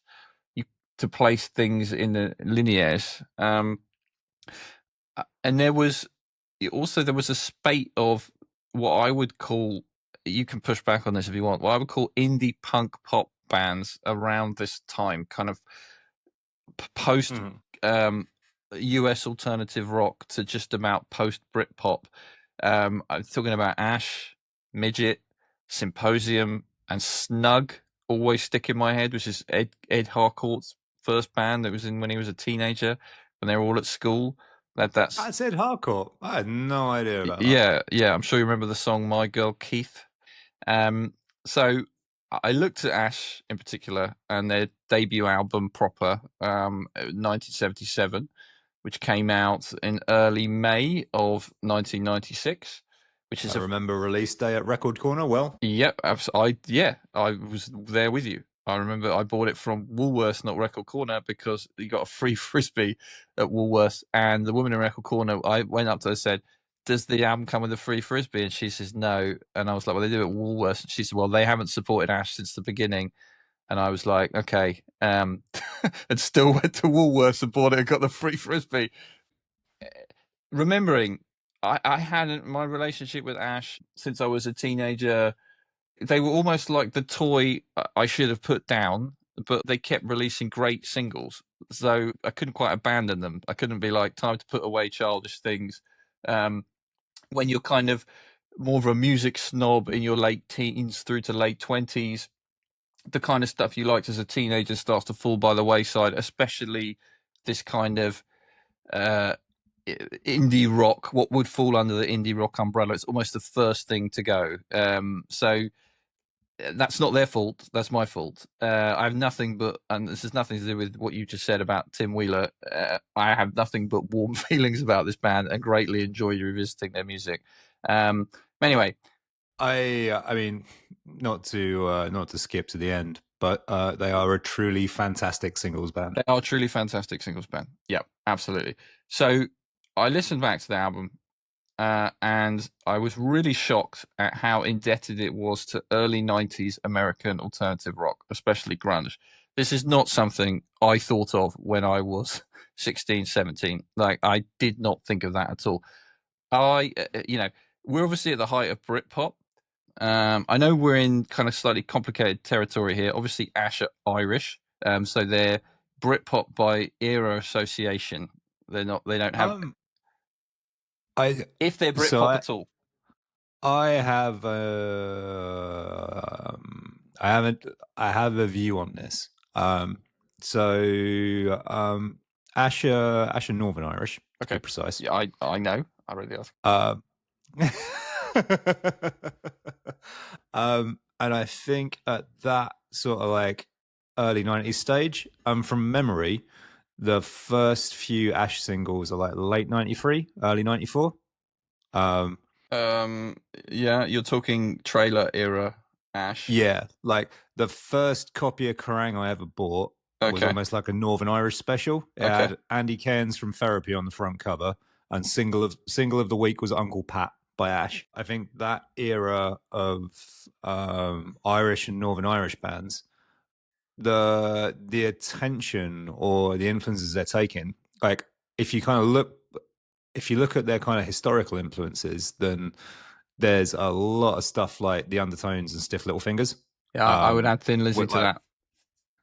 things in the lineaires. And there was a spate of what I would call, you can push back on this if you want, what I would call indie punk pop bands around this time, kind of post US alternative rock to just about post Britpop. I'm talking about Ash, Midget, Symposium, and Snug always stick in my head, which is Ed Harcourt's first band that was in when he was a teenager, when they were all at school. That's Ed Harcourt. I had no idea about that. Yeah. I'm sure you remember the song "My Girl Keith." So I looked at Ash in particular and their debut album proper, 1977, which came out in early May of 1996. Which is I remember release day at Record Corner. Well, yep, I was there with you. I remember I bought it from Woolworths, not Record Corner, because you got a free frisbee at Woolworths. And the woman in Record Corner, I went up to her and said, "Does the album come with a free frisbee?" And she says, "No." And I was like, "Well, they do it at Woolworths." And she said, "Well, they haven't supported Ash since the beginning." And I was like, "Okay," and still went to Woolworths and bought it and got the free frisbee. Remembering, I hadn't my relationship with Ash since I was a teenager. They were almost like the toy I should have put down, but they kept releasing great singles, so I couldn't quite abandon them. I couldn't be like, time to put away childish things. Um, when you're kind of more of a music snob in your late teens through to late 20s, the kind of stuff you liked as a teenager starts to fall by the wayside, especially this kind of uh, indie rock, what would fall under the indie rock umbrella. It's almost the first thing to go. So that's not their fault. That's my fault. I have nothing but, and this has nothing to do with what you just said about Tim Wheeler. I have nothing but warm feelings about this band and greatly enjoy revisiting their music. Anyway, I mean, not to skip to the end, but they are a truly fantastic singles band. they are a truly fantastic singles band. Yeah, absolutely. So I listened back to the album, and I was really shocked at how indebted it was to early 90s American alternative rock, especially grunge. This is not something I thought of when I was 16, 17. Like, I did not think of that at all. We're obviously at the height of Britpop. I know we're in kind of slightly complicated territory here. Obviously, Ash are Irish, so they're Britpop by era association. They're not. They don't have. I If they're so Britpop I, at all. I have I have a view on this. So Asher Northern Irish, to Okay. be precise. Yeah, I know. I read the article. And I think at that sort of like early 90s stage, from memory, the first few Ash singles are like late 93, early 94. Yeah, you're talking trailer era Ash. Yeah, like the first copy of Kerrang I ever bought was Okay. almost like a Northern Irish special. It Okay. had Andy Cairns from Therapy on the front cover, and single of the week was Uncle Pat by Ash. I think that era of Irish and Northern Irish bands, the attention or the influences they're taking, like if you look at their kind of historical influences, then there's a lot of stuff like the Undertones and Stiff Little Fingers. Yeah, I would add Thin Lizzy with to that.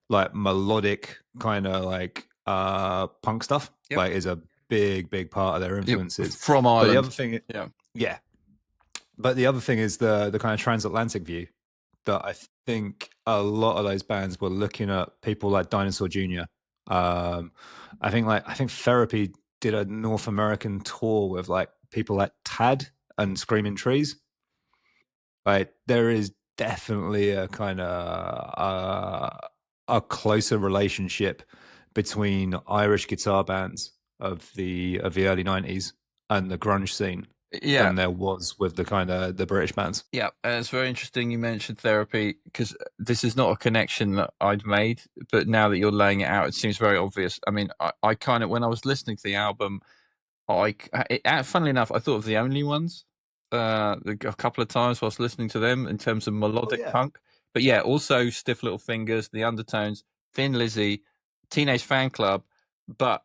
like melodic kind of like punk stuff. Yep. Like is a big part of their influences from Ireland. But the other thing, yeah. But the other thing is the kind of transatlantic view that I think a lot of those bands were looking at people like Dinosaur Jr. I think Therapy did a North American tour with like people like Tad and Screaming Trees. Like there is definitely a kind of a closer relationship between Irish guitar bands of the early 90s and the grunge scene than there was with the kind of the British bands. Yeah, it's very interesting you mentioned Therapy, because this is not a connection that I'd made, but now that you're laying it out, it seems very obvious. I mean, I kind of, when I was listening to the album, funnily enough, I thought of The Only Ones a couple of times whilst listening to them in terms of melodic punk. But yeah, also Stiff Little Fingers, The Undertones, Thin Lizzy, Teenage Fan Club. But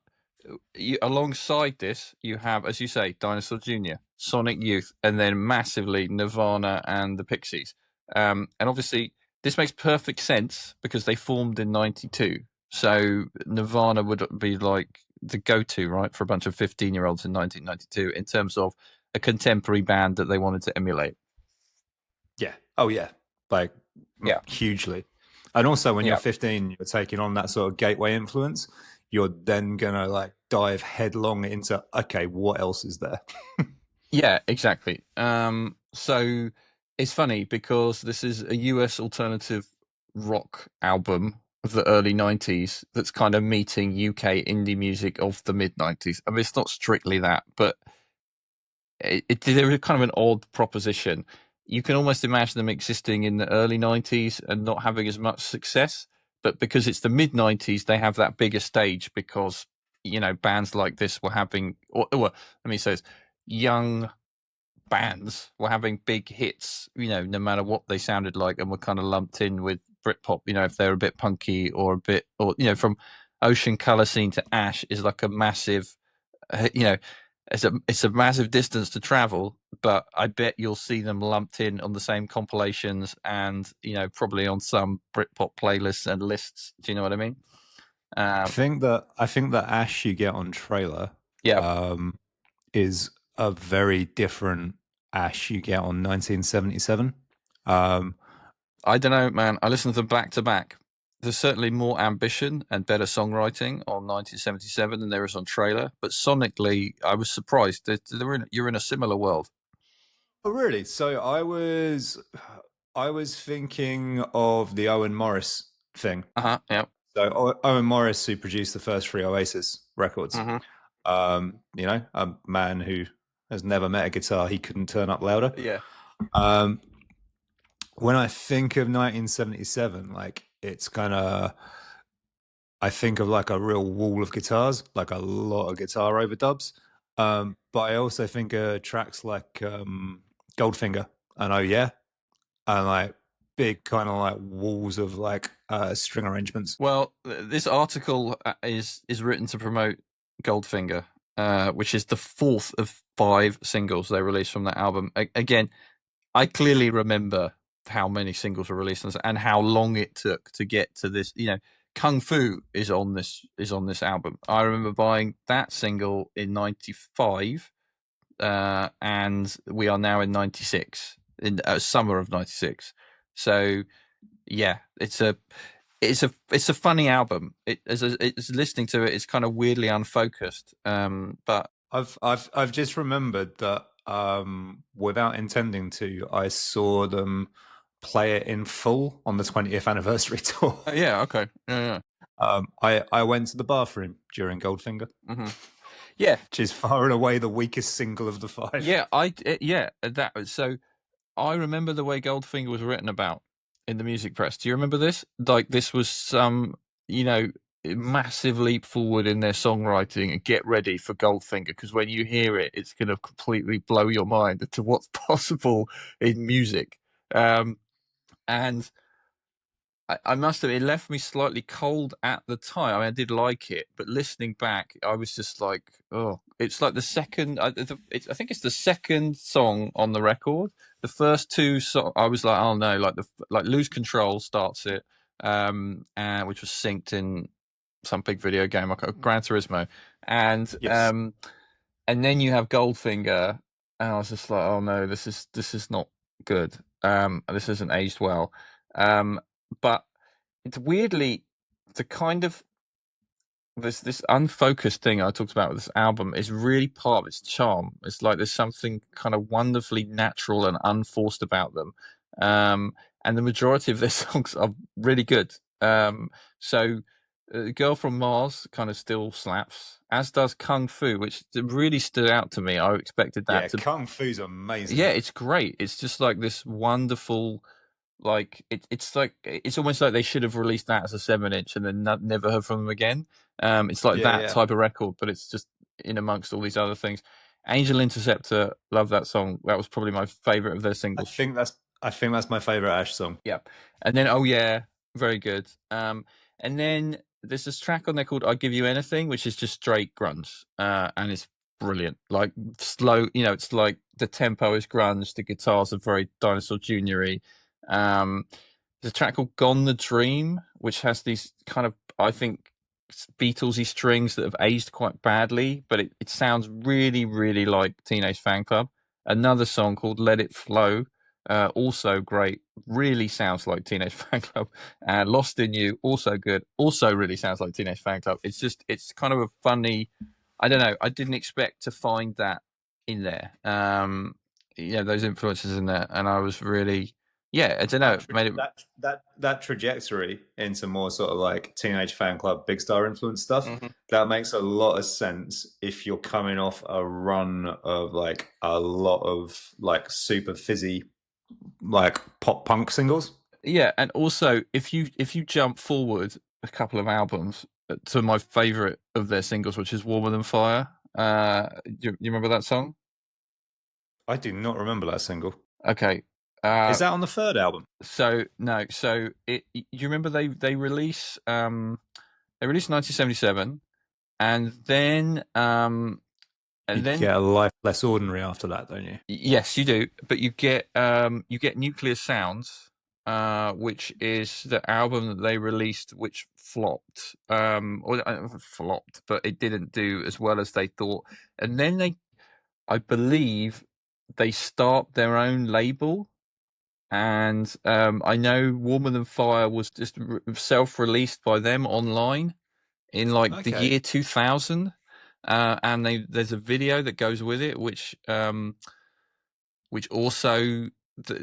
alongside this, you have, as you say, Dinosaur Jr., Sonic Youth, and then massively Nirvana and the Pixies. And obviously, this makes perfect sense because they formed in 92. So Nirvana would be like the go-to, right, for a bunch of 15-year-olds in 1992 in terms of a contemporary band that they wanted to emulate. Yeah. Oh, yeah. Like, hugely. And also, when you're 15, you're taking on that sort of gateway influence. You're then gonna like dive headlong into, okay, what else is there? Yeah, exactly. So it's funny because this is a US alternative rock album of the early 90s that's kind of meeting UK indie music of the mid 90s. I mean, it's not strictly that, but they're kind of an odd proposition. You can almost imagine them existing in the early 90s and not having as much success, but because it's the mid 90s, they have that bigger stage because, you know, bands like this were having, or let me say this, young bands were having big hits, you know, no matter what they sounded like, and were kind of lumped in with Britpop, you know, if they're a bit punky or a bit, or, you know, from Ocean Colour Scene to Ash is like a massive, you know, it's a massive distance to travel, but I bet you'll see them lumped in on the same compilations and probably on some Britpop playlists and lists. Do you know what I mean? I think that Ash you get on Trailer Yeah, is a very different Ash you get on 1977. I don't know, man. I listened to them back to back. There's certainly more ambition and better songwriting on 1977 than there is on Trailer, but sonically, I was surprised. You're in a similar world. Oh, really? So I was thinking of the Owen Morris thing. Yeah. So Owen Morris, who produced the first three Oasis records, a man who has never met a guitar he couldn't turn up louder. Yeah. When I think of 1977, like it's kind of, I think of like a real wall of guitars, like a lot of guitar overdubs. But I also think of tracks like Goldfinger and Oh Yeah, and like big kind of like walls of like string arrangements. Well, this article is written to promote Goldfinger, which is the fourth of 5 singles they released from that album. Again, I clearly remember how many singles were released and how long it took to get to this. Kung Fu is on this album. I remember buying that single in '95, and we are now in '96, in summer of '96. So yeah, it's a funny album. It's listening to it, it's kind of weirdly unfocused. But I've just remembered that without intending to, I saw them play it in full on the 20th anniversary tour. yeah, okay, yeah. I went to the bathroom during Goldfinger. Mm-hmm. Yeah, which is far and away the weakest single of the 5. So I remember the way Goldfinger was written about in the music press. Do you remember this? Like this was some, massive leap forward in their songwriting, and get ready for Goldfinger, because when you hear it, it's going to completely blow your mind to what's possible in music. And I must have, it left me slightly cold at the time. I mean, I did like it, but listening back, I was just like, oh, it's like the second. I think it's the second song on the record. The first 2 songs, I was like, oh no, like Lose Control starts it, and which was synced in some big video game, like Gran Turismo, and Yes. and then you have Goldfinger, and I was just like, oh no, this is not good. This isn't aged well. But it's weirdly the kind of this unfocused thing I talked about with this album is really part of its charm. It's like there's something kind of wonderfully natural and unforced about them. And the majority of their songs are really good. So Girl from Mars kind of still slaps, as does Kung Fu, which really stood out to me. I expected that to. Kung Fu's amazing. Yeah, it's great. It's just like this wonderful, like it's almost like they should have released that as a 7-inch and then never heard from them again. It's like that type of record, but it's just in amongst all these other things. Angel Interceptor, love that song. That was probably my favorite of their singles. I think that's my favorite Ash song. Yeah, and then Oh Yeah, very good. And then there's this track on there called "I Give You Anything," which is just straight grunge, and it's brilliant. Like slow, it's like the tempo is grunge, the guitars are very Dinosaur Jr.-y. There's a track called "Gone the Dream," which has these kind of, I think, Beatlesy strings that have aged quite badly, but it sounds really, really like Teenage Fan Club. Another song called "Let It Flow," also great, really sounds like Teenage Fan Club. And "Lost in You," also good, also really sounds like Teenage Fan Club. It's kind of a funny, I don't know, I didn't expect to find that in there. Those influences in there, and I was really, I don't know, made it that trajectory into more sort of like Teenage Fan Club, Big Star influence stuff. Mm-hmm. That makes a lot of sense if you're coming off a run of like a lot of like super fizzy like pop punk singles. Yeah, and also if you jump forward a couple of albums to my favorite of their singles, which is "Warmer Than Fire," you remember that song? I do not remember that single. Okay, is that on the 3rd album? So no, so you remember they release they released 1977, and then And You then get a life less ordinary after that, don't you? yes, you do, but you get Nuclear Sounds, which is the album that they released, which flopped, or flopped, but it didn't do as well as they thought. And then I believe, they start their own label, and I know Warmer Than Fire was just self-released by them online in like the Okay. year 2000, and there's a video that goes with it, which also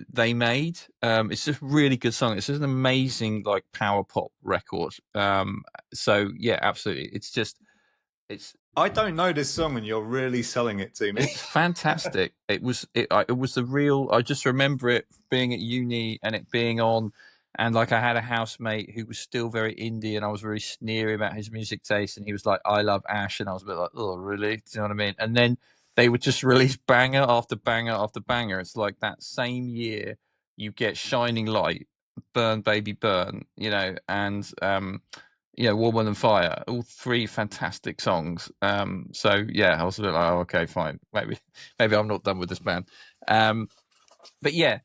they made. It's just a really good song. It's just an amazing like power pop record. So yeah, absolutely. It's I don't know this song, and you're really selling it to me. it's fantastic. It was the real. I just remember it being at uni and it being on, and like I had a housemate who was still very indie, and I was very sneery about his music taste, and he was like, "I love Ash," and I was a bit like, "Oh, really?" Do you know what I mean? And then they would just release banger after banger after banger. It's like that same year you get Shining Light, Burn Baby Burn, and Warmer Than Fire, all three fantastic songs. So yeah, I was a bit like, oh, okay, fine, maybe I'm not done with this band. But yeah,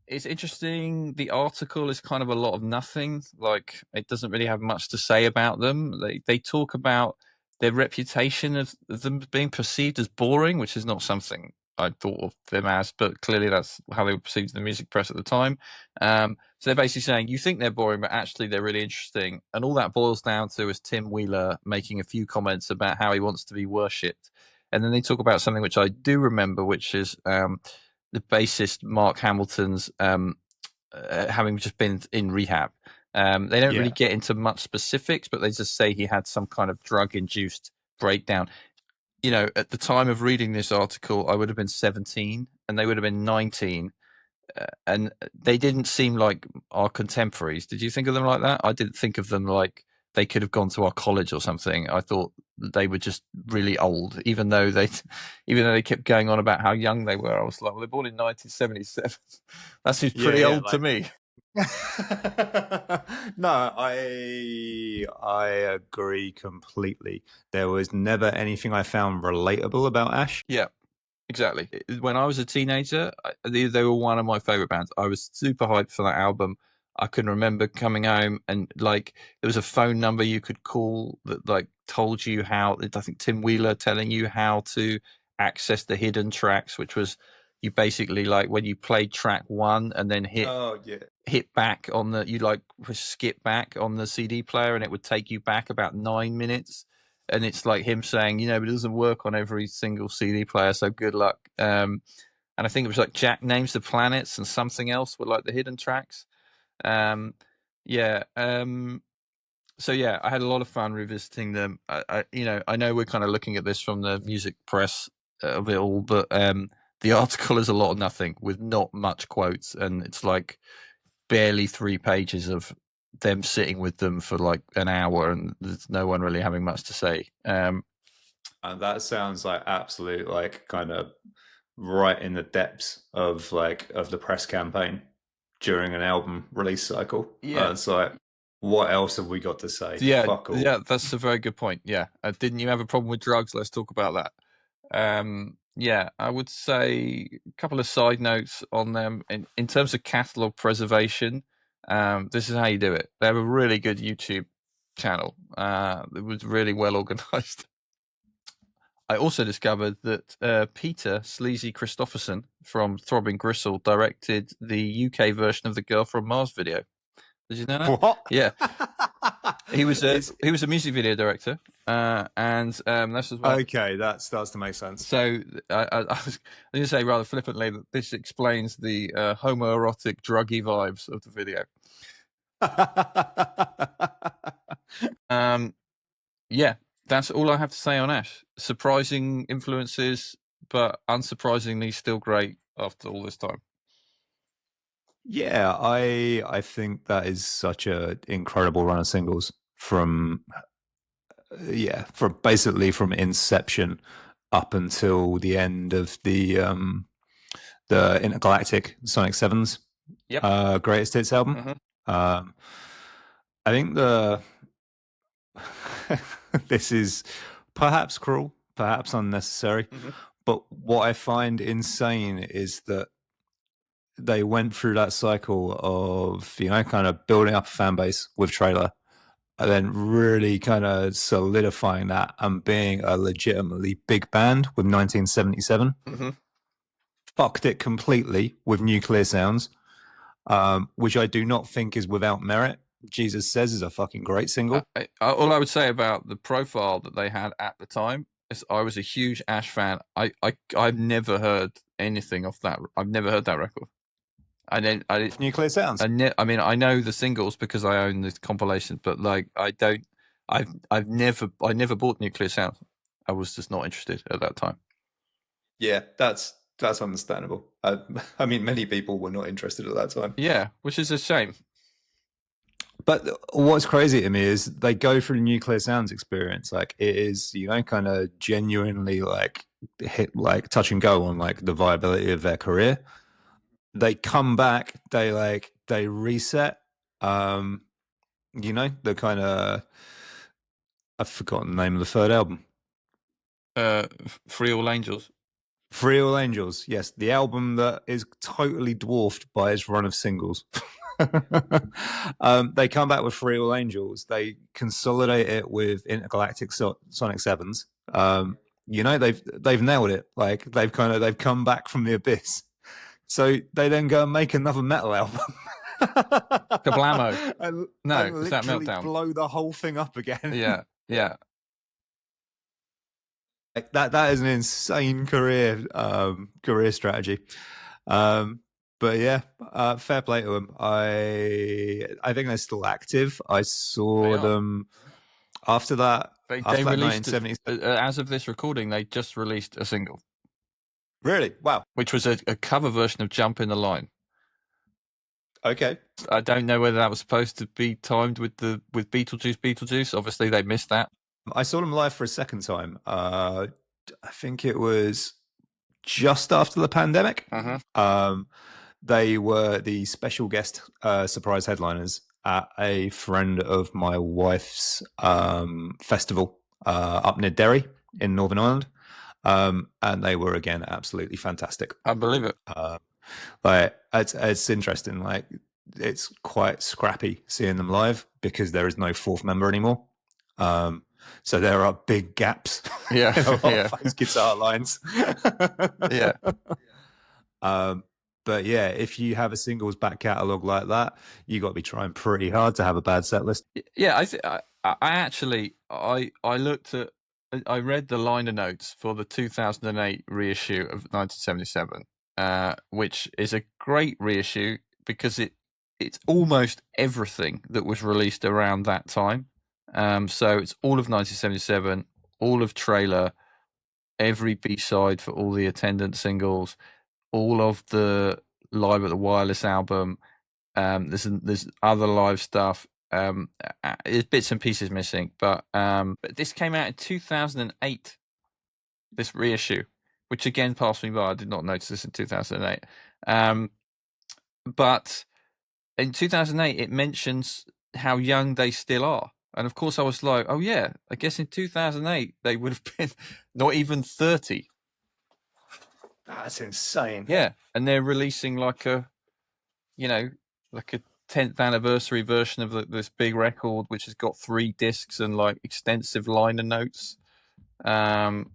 it's interesting. The article is kind of a lot of nothing. Like, it doesn't really have much to say about them. They talk about their reputation of them being perceived as boring, which is not something I thought of them as, but clearly that's how they were perceived in the music press at the time. So they're basically saying you think they're boring, but actually they're really interesting. And all that boils down to is Tim Wheeler making a few comments about how he wants to be worshipped. And then they talk about something which I do remember, which is the bassist Mark Hamilton's having just been in rehab. They don't really get into much specifics, but they just say he had some kind of drug-induced breakdown. At the time of reading this article, I would have been 17 and they would have been 19. And they didn't seem like our contemporaries. Did you think of them like that? I didn't think of them like they could have gone to our college or something. I thought they were just really old, even though they kept going on about how young they were. I was like, well, they're born in 1977. That seems pretty old to me. No, I agree completely. There was never anything I found relatable about Ash. Yeah, exactly. When I was a teenager, they were one of my favorite bands. I was super hyped for that album. I can remember coming home and like there was a phone number you could call that like told you how. I think Tim Wheeler telling you how to access the hidden tracks, which was you basically like when you played track 1 and then hit back on you like skip back on the CD player and it would take you back about 9 minutes. And it's like him saying, but it doesn't work on every single CD player, so good luck. And I think it was like Jack Names the Planets and something else were like the hidden tracks. So yeah, I had a lot of fun revisiting them. I know we're kind of looking at this from the music press of it all, but the article is a lot of nothing with not much quotes, and it's like barely 3 pages of them sitting with them for like an hour, and there's no one really having much to say. And that sounds like absolute like kind of right in the depths of the press campaign during an album release cycle. Yeah, it's like, what else have we got to say? yeah, Fuck all. yeah. That's a very good point. Yeah, didn't you have a problem with drugs? Let's talk about that. Yeah, I would say a couple of side notes on them in terms of catalog preservation. This is how you do it. They have a really good YouTube channel. It was really well organized. I also discovered that Peter Sleazy Christopherson from Throbbing Gristle directed the UK version of the Girl from Mars video. Did you know that? What? Yeah. He was a music video director, and that's as well. Okay, that starts to make sense. So I was going to say rather flippantly that this explains the homoerotic, druggy vibes of the video. Yeah, that's all I have to say on Ash. Surprising influences, but unsurprisingly still great after all this time. Yeah, I think that is such a incredible run of singles from from inception up until the end of the Intergalactic Sonic 7's Greatest Hits album. Mm-hmm. I think this is perhaps cruel, perhaps unnecessary. Mhm. But what I find insane is that they went through that cycle of, kind of building up a fan base with Trailer, and then really kind of solidifying that and being a legitimately big band with 1977. Mm-hmm. Fucked it completely with Nuclear Sounds, which I do not think is without merit. Jesus Says is a fucking great single. All I would say about the profile that they had at the time is I was a huge Ash fan. I've never heard anything of that. I've never heard that record. Nuclear Sounds. I mean, I know the singles because I own the compilation, but like I don't. I never bought Nuclear Sounds. I was just not interested at that time. Yeah, that's understandable. I mean, many people were not interested at that time. Yeah, which is a shame. But what's crazy to me is they go through the Nuclear Sounds experience. Like, it is, kind of genuinely like hit like touch and go on like the viability of their career. They come back, they reset. The kind of, I've forgotten the name of the third album. Free All Angels. Free All Angels, yes, the album that is totally dwarfed by its run of singles. They come back with Free All Angels. They consolidate it with Intergalactic Sonic Sevens. They've nailed it. Like they've come back from the abyss. So they then go and make another metal album. Kablamo. and is that Meltdown? Blow the whole thing up again. Yeah. Like that is an insane career strategy. But yeah, fair play to them. I think they're still active. I saw them after that. They released 1970s. As of this recording, they just released a single. Really? Wow. Which was a cover version of "Jump in the Line." Okay. I don't know whether that was supposed to be timed with Beetlejuice. Obviously, they missed that. I saw them live for a second time. I think it was just after the pandemic. Uh-huh. They were the special guest surprise headliners at a friend of my wife's festival up near Derry in Northern Ireland. And they were, again, absolutely fantastic. I believe it. Like it's interesting. Like it's quite scrappy seeing them live because there is no fourth member anymore. So there are big gaps. Yeah, in a lot of those guitar lines. Yeah. But yeah, if you have a singles back catalogue like that, you got to be trying pretty hard to have a bad set list. Yeah, I looked at, I read the liner notes for the 2008 reissue of 1977, which is a great reissue because it's almost everything that was released around that time. So it's all of 1977, all of Trailer, every B-side for all the attendant singles, all of the Live at the Wireless album. There's other live stuff. There's bits and pieces missing, but this came out in 2008. This reissue, which again passed me by. I did not notice this in 2008. But in 2008, it mentions how young they still are. And of course, I was like, oh, yeah, I guess in 2008, they would have been not even 30. That's insane. Yeah. And they're releasing like a 10th anniversary version of this big record, which has got 3 discs and like extensive liner notes. The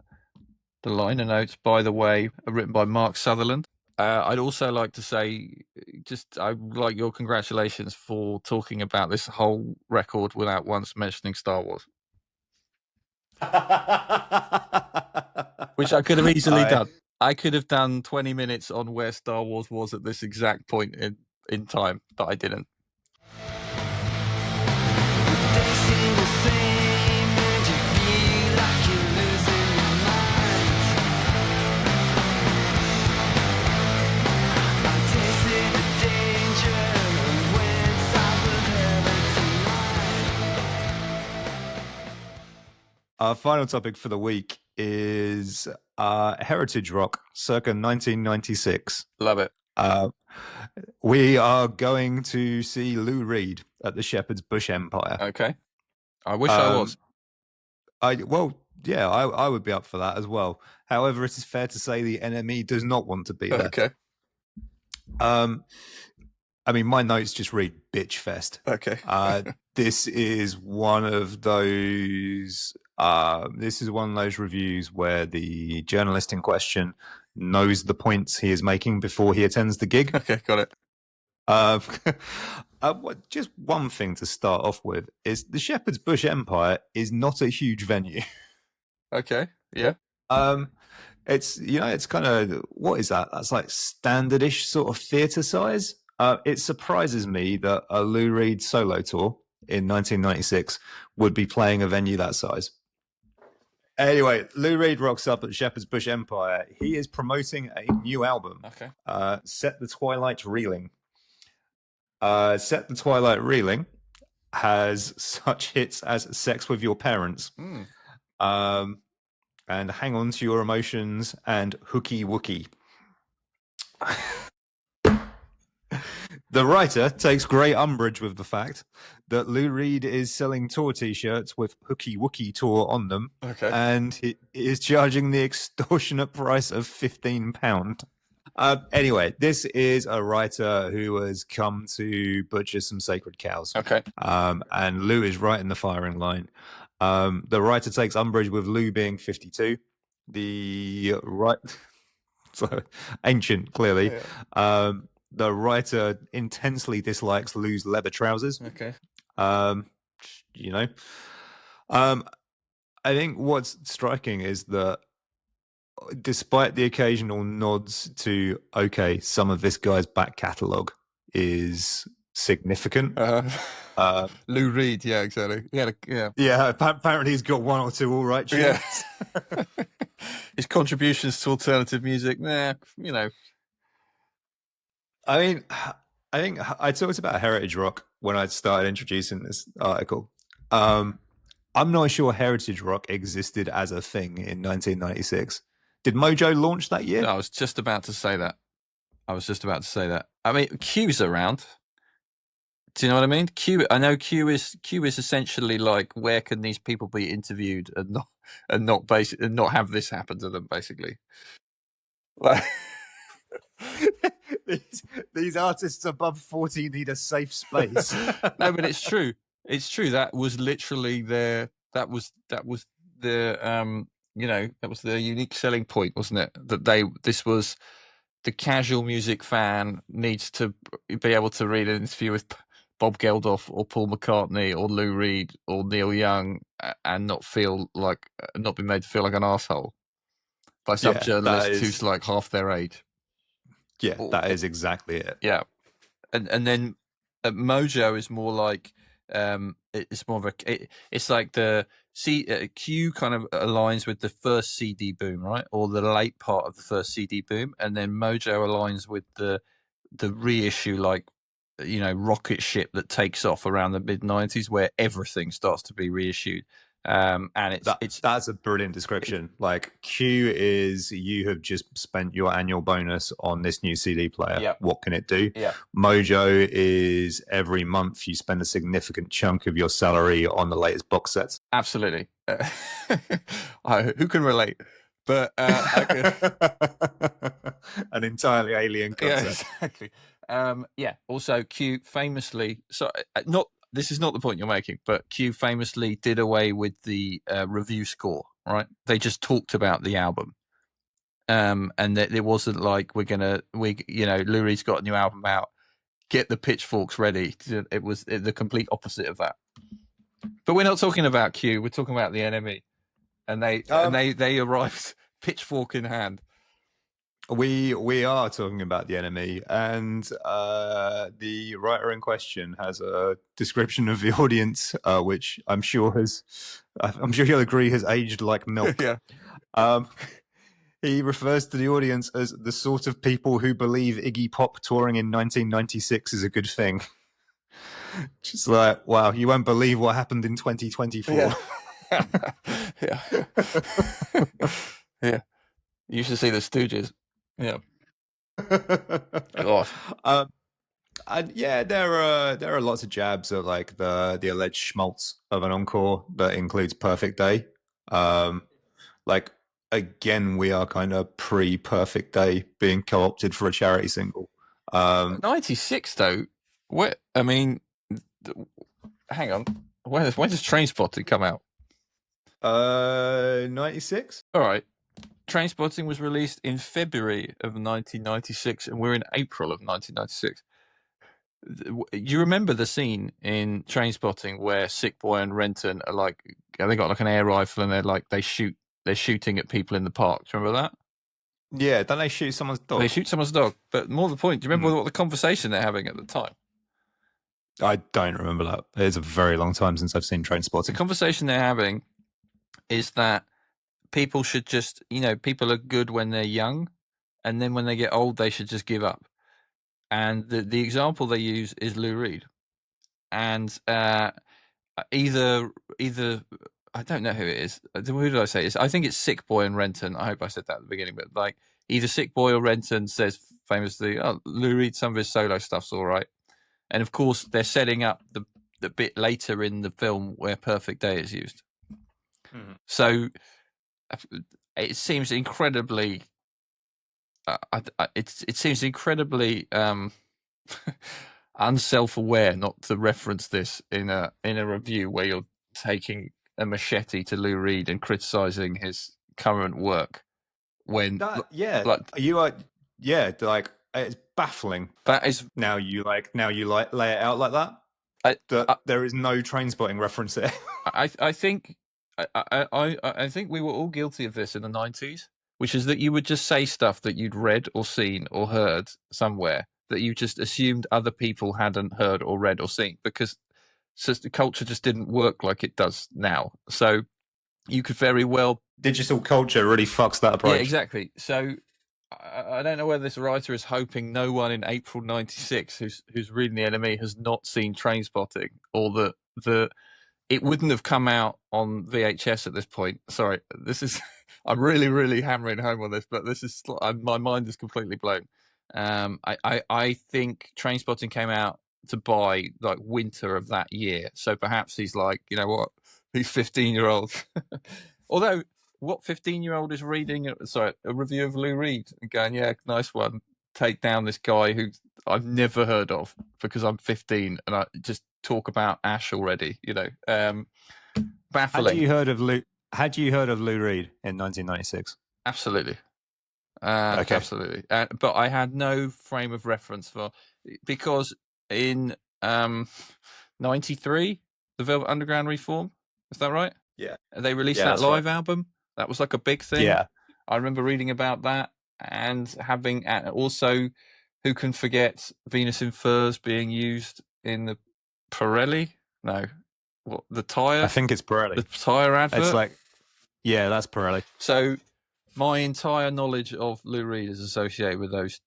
liner notes, by the way, are written by Mark Sutherland. I'd also like to say, I would like your congratulations for talking about this whole record without once mentioning Star Wars. Which I could have easily done. I could have done 20 minutes on where Star Wars was at this exact point in time, but I didn't. Our final topic for the week is heritage rock, circa 1996. Love it. We are going to see Lou Reed at the Shepherd's Bush Empire. Okay. I wish I was. Well, yeah, I would be up for that as well. However, it is fair to say the NME does not want to be there. Okay. I mean, my notes just read bitch fest. Okay. This is one of those. This is one of those reviews where the journalist in question knows the points he is making before he attends the gig. Okay, got it. Just one thing to start off with is the Shepherd's Bush Empire is not a huge venue. Okay, yeah. It's it's kind of, what is that? That's like standardish sort of theatre size. It surprises me that a Lou Reed solo tour in 1996 would be playing a venue that size. Anyway, Lou Reed rocks up at Shepherd's Bush Empire. He is promoting a new album. Okay. Set the Twilight Reeling. Set the Twilight Reeling has such hits as Sex with Your Parents, and Hang On to Your Emotions, and Hooky Wookie. The writer takes great umbrage with the fact that Lou Reed is selling tour t-shirts with Hooky Wookie tour on them, and he is charging the extortionate price of £15. Anyway, this is a writer who has come to butcher some sacred cows. Okay. And Lou is right in the firing line. The writer takes umbrage with Lou being 52. So ancient, clearly. Yeah. The writer intensely dislikes Lou's leather trousers. Okay. I think what's striking is that despite the occasional nods to, okay, some of this guy's back catalogue is significant. Lou Reed, yeah, exactly. Yeah, apparently he's got one or two all right tunes. Yeah. His contributions to alternative music, I mean, I think I talked about heritage rock when I started introducing this article. I'm not sure heritage rock existed as a thing in 1996. Did Mojo launch that year? I was just about to say that. I mean, Q's around. Do you know what I mean? I know Q is essentially like, where can these people be interviewed and not have this happen to them, basically. Like, these artists above 40 need a safe space. No, but it's true. It's true. That was literally that was the unique selling point, wasn't it? That this was the casual music fan needs to be able to read an interview with Bob Geldof or Paul McCartney or Lou Reed or Neil Young and not be made to feel like an asshole by some journalist who's like half their age. Yeah, that is exactly it. Yeah, and then Mojo is more like it's more of it's like the Q kind of aligns with the first CD boom, right, or the late part of the first CD boom, and then Mojo aligns with the reissue, like rocket ship that takes off around the mid-90s, where everything starts to be reissued. And that's a brilliant description. Like, Q is, you have just spent your annual bonus on this new CD player. Yep. What can it do? Yeah. Mojo is every month you spend a significant chunk of your salary on the latest box sets. Absolutely. Who can relate? But an entirely alien concept. Yeah, exactly. Also, Q famously, this is not the point you're making, but Q famously did away with the review score, right? They just talked about the album. And that it wasn't like, Lou Reed's got a new album out, get the pitchforks ready. It was the complete opposite of that. But we're not talking about Q, we're talking about the NME. And they arrived pitchfork in hand. We are talking about the NME, and the writer in question has a description of the audience, which I'm sure you'll agree has aged like milk. Yeah. He refers to the audience as the sort of people who believe Iggy Pop touring in 1996 is a good thing. Just like, wow, you won't believe what happened in 2024. Yeah. Yeah. You should see the Stooges. Yeah. God. And yeah, there are lots of jabs at like the alleged schmaltz of an encore that includes Perfect Day. like again, we are kind of pre-Perfect Day being co-opted for a charity single. 96 though. Where I mean, hang on. When does Trainspotting come out? 96. All right. Trainspotting was released in February of 1996, and we're in April of 1996. You remember the scene in Trainspotting where Sick Boy and Renton are like, they got like an air rifle and they're shooting at people in the park. Do you remember that? Yeah, don't they shoot someone's dog? They shoot someone's dog. But more to the point, do you remember what the conversation they're having at the time? I don't remember that. It's a very long time since I've seen Trainspotting. The conversation they're having is that people should just, people are good when they're young, and then when they get old, they should just give up. And the example they use is Lou Reed. And either I don't know who it is. Who did I say? I think it's Sick Boy and Renton. I hope I said that at the beginning, but like either Sick Boy or Renton says famously, "Oh, Lou Reed, some of his solo stuff's all right." And of course, they're setting up the bit later in the film where Perfect Day is used. Mm-hmm. So it seems incredibly. It seems incredibly unself-aware not to reference this in a review where you're taking a machete to Lou Reed and criticizing his current work. When it's baffling. That is now you lay it out like that. There is no Trainspotting reference there. I think we were all guilty of this in the 90s, which is that you would just say stuff that you'd read or seen or heard somewhere that you just assumed other people hadn't heard or read or seen, because the culture just didn't work like it does now. So you could very well... Digital culture really fucks that approach. Yeah, exactly. So I don't know whether this writer is hoping no one in April 96 who's reading The Enemy has not seen Trainspotting, or that it wouldn't have come out on VHS at this point. Sorry, this is... I'm really, really hammering home on this, but this is... my mind is completely blown. I think Trainspotting came out to buy like winter of that year. So perhaps he's like, you know what, these 15-year-olds. Although, what 15-year-old is reading a review of Lou Reed and going, yeah, nice one, take down this guy who I've never heard of because I'm 15 and I just talk about Ash already, baffling. Had you heard of Lou Reed in 1996? Absolutely. Okay. Absolutely. But I had no frame of reference because in 93, the Velvet Underground reform, is that right? Yeah. They released that live album. That was like a big thing. Yeah. I remember reading about that and having also, who can forget Venus in Furs being used in the Pirelli? No. What, the tyre? I think it's Pirelli. The tyre advert? It's like, yeah, that's Pirelli. So my entire knowledge of Lou Reed is associated with those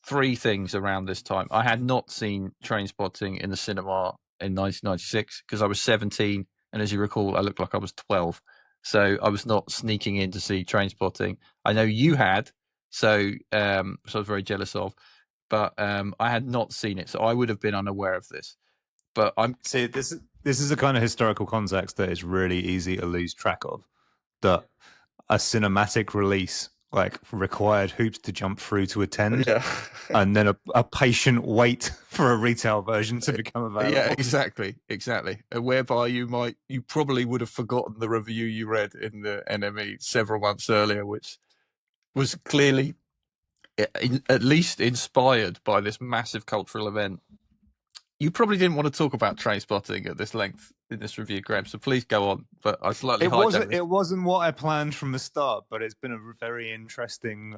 three things around this time. I had not seen Trainspotting in the cinema in 1996 because I was 17, and as you recall, I looked like I was 12. So I was not sneaking in to see Trainspotting. I know you had, so I was very jealous of, but I had not seen it, so I would have been unaware of this. But this is a kind of historical context that is really easy to lose track of. That a cinematic release required hoops to jump through to attend, and then a patient wait for a retail version to become available. Yeah, exactly. Whereby you probably would have forgotten the review you read in the NME several months earlier, which was clearly at least inspired by this massive cultural event. You probably didn't want to talk about Trainspotting at this length in this review, Graham, so please go on. But I slightly It wasn't what I planned from the start, but it's been a very interesting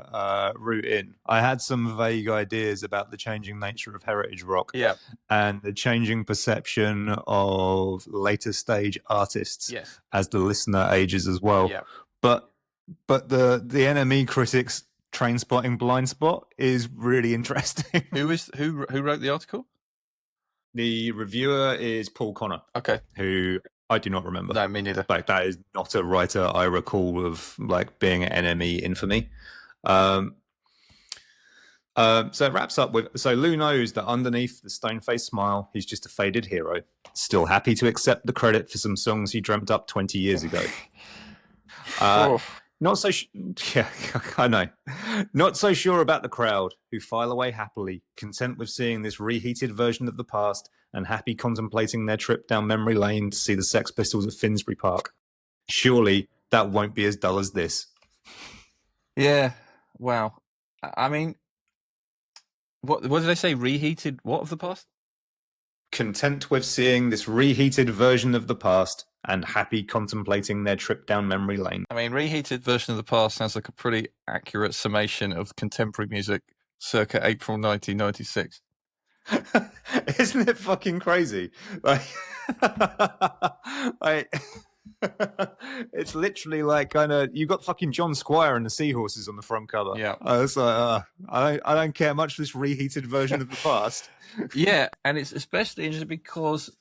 route in. I had some vague ideas about the changing nature of heritage rock, and the changing perception of later stage artists as the listener ages as well. Yeah. But the NME critics' Trainspotting blind spot is really interesting. Who wrote the article? The reviewer is Paul Connor. Okay. Who I do not remember. No, me neither. That is not a writer I recall of being an NME infamy. So it wraps up with, so Lou knows that underneath the stone-faced smile, he's just a faded hero, still happy to accept the credit for some songs he dreamt up 20 years ago. Not so, yeah, I know. Not so sure about the crowd who file away happily, content with seeing this reheated version of the past and happy contemplating their trip down memory lane to see the Sex Pistols at Finsbury Park. Surely that won't be as dull as this. Yeah. Wow. I mean, what did I say? Reheated what of the past? Content with seeing this reheated version of the past and happy contemplating their trip down memory lane. I mean, reheated version of the past sounds like a pretty accurate summation of contemporary music circa April 1996. Isn't it fucking crazy? Like, it's literally like kind of you got fucking John Squire and the Seahorses on the front cover. Yeah, it's like I don't care much for this reheated version of the past. Yeah, and it's especially interesting because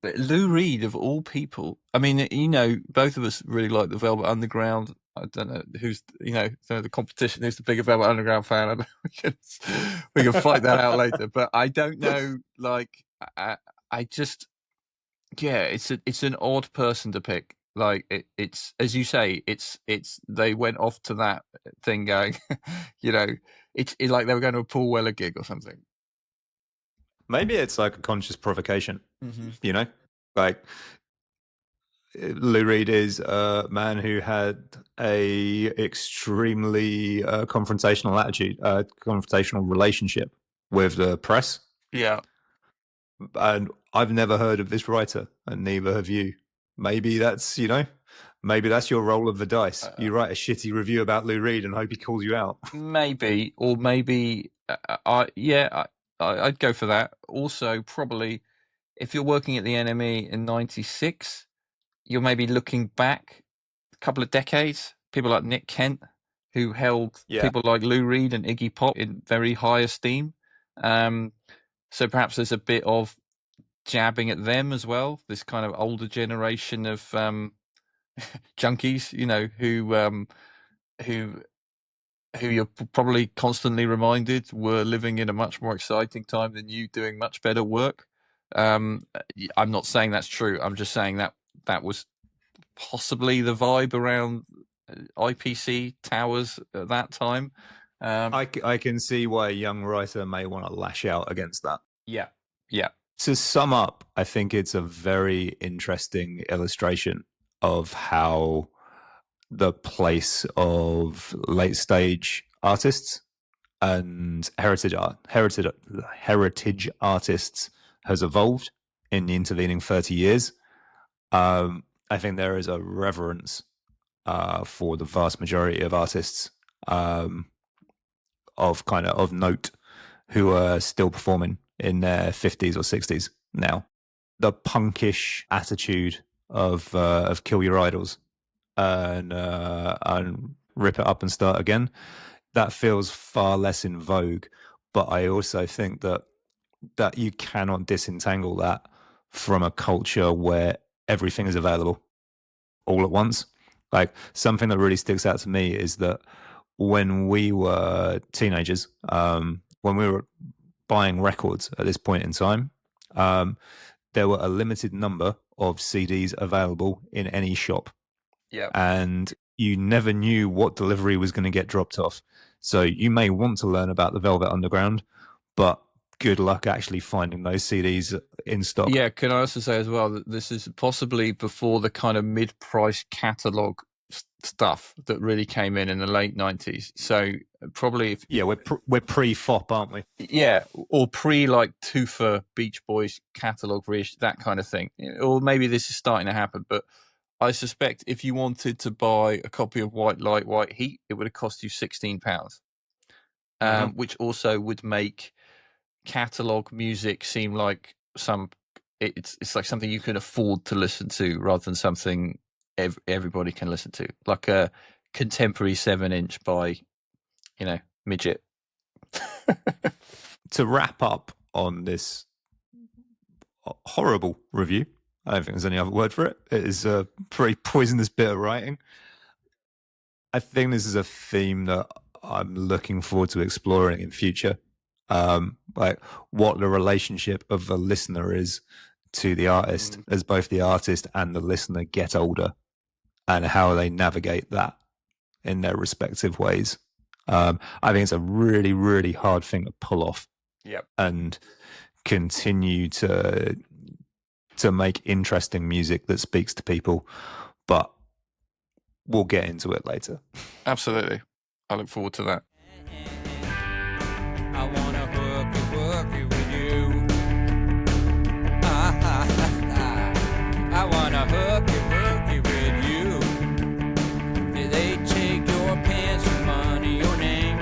Lou Reed, of all people, I mean, you know, both of us really like the Velvet Underground. I don't know who's, you know, the competition, who's the bigger Velvet Underground fan. I know we can fight that out later, but I don't know. Like, I just, yeah, it's an odd person to pick. Like, it's as you say, it's they went off to that thing going, you know, it's like they were going to a Paul Weller gig or something. Maybe it's like a conscious provocation, you know, like Lou Reed is a man who had a extremely confrontational attitude, confrontational relationship with the press. Yeah. And I've never heard of this writer, and neither have you. Maybe that's, you know, maybe that's your roll of the dice. You write a shitty review about Lou Reed and hope he calls you out. Maybe, or maybe, I'd go for that. Also, probably, if you're working at the NME in '96, you're maybe looking back a couple of decades. People like Nick Kent, who held people like Lou Reed and Iggy Pop in very high esteem. So perhaps there's a bit of jabbing at them as well. This kind of older generation of junkies, you know, who you're probably constantly reminded were living in a much more exciting time than you, doing much better work. I'm not saying that's true. I'm just saying that was possibly the vibe around IPC towers at that time. I can see why a young writer may want to lash out against that. Yeah. To sum up, I think it's a very interesting illustration of how the place of late stage artists and heritage artists has evolved in the intervening 30 years. I think there is a reverence for the vast majority of artists of note who are still performing in their 50s or 60s now. The punkish attitude of kill your idols and rip it up and start again, that feels far less in vogue. But I also think that you cannot disentangle that from a culture where everything is available all at once. Like, something that really sticks out to me is that when we were teenagers, when we were buying records at this point in time, there were a limited number of CDs available in any shop. Yeah. And you never knew what delivery was going to get dropped off. So you may want to learn about the Velvet Underground, but good luck actually finding those CDs in stock. Yeah, can I also say as well that this is possibly before the kind of mid-price catalogue stuff that really came in the late 90s. So probably we're pre-FOP, aren't we? Yeah, or pre like Toofer Beach Boys catalogue reissue, that kind of thing. Or maybe this is starting to happen, but I suspect if you wanted to buy a copy of White Light, White Heat, it would have cost you £16, which also would make catalogue music seem like it's like something you can afford to listen to rather than something everybody can listen to, like a contemporary 7-inch by, you know, midget. To wrap up on this horrible review, I don't think there's any other word for it. It is a pretty poisonous bit of writing. I think this is a theme that I'm looking forward to exploring in future. Like what the relationship of the listener is to the artist as both the artist and the listener get older, and how they navigate that. in their respective ways. I think it's a really, really hard thing to pull off. Yep. And continue to make interesting music that speaks to people. But we'll get into it later. Absolutely. I look forward to that. I wanna hooky with you. I wanna hooky with you. Did they take your pants, your money, your name?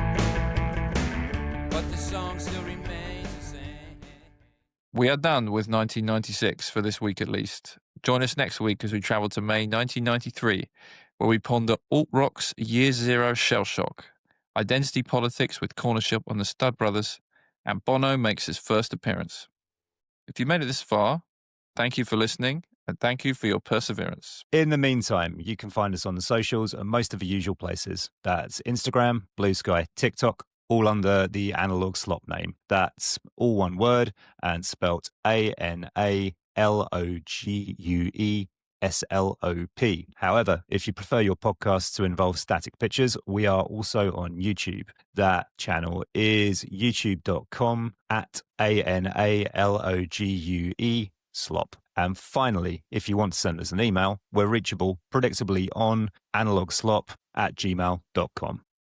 But the song still remains the same. We are done with 1996 for this week at least. Join us next week as we travel to May 1993, where we ponder alt-rock's Year Zero shell shock, identity politics with Corner Shop and the Stud Brothers, and Bono makes his first appearance. If you made it this far, thank you for listening, and thank you for your perseverance. In the meantime, you can find us on the socials and most of the usual places. That's Instagram, Blue Sky, TikTok, all under the Analog Slop name. That's all one word and spelt ANALOGUESLOP. However, if you prefer your podcasts to involve static pictures, we are also on YouTube. That channel is youtube.com/ANALOGUE slop. And finally, if you want to send us an email, we're reachable predictably on analogslop@gmail.com.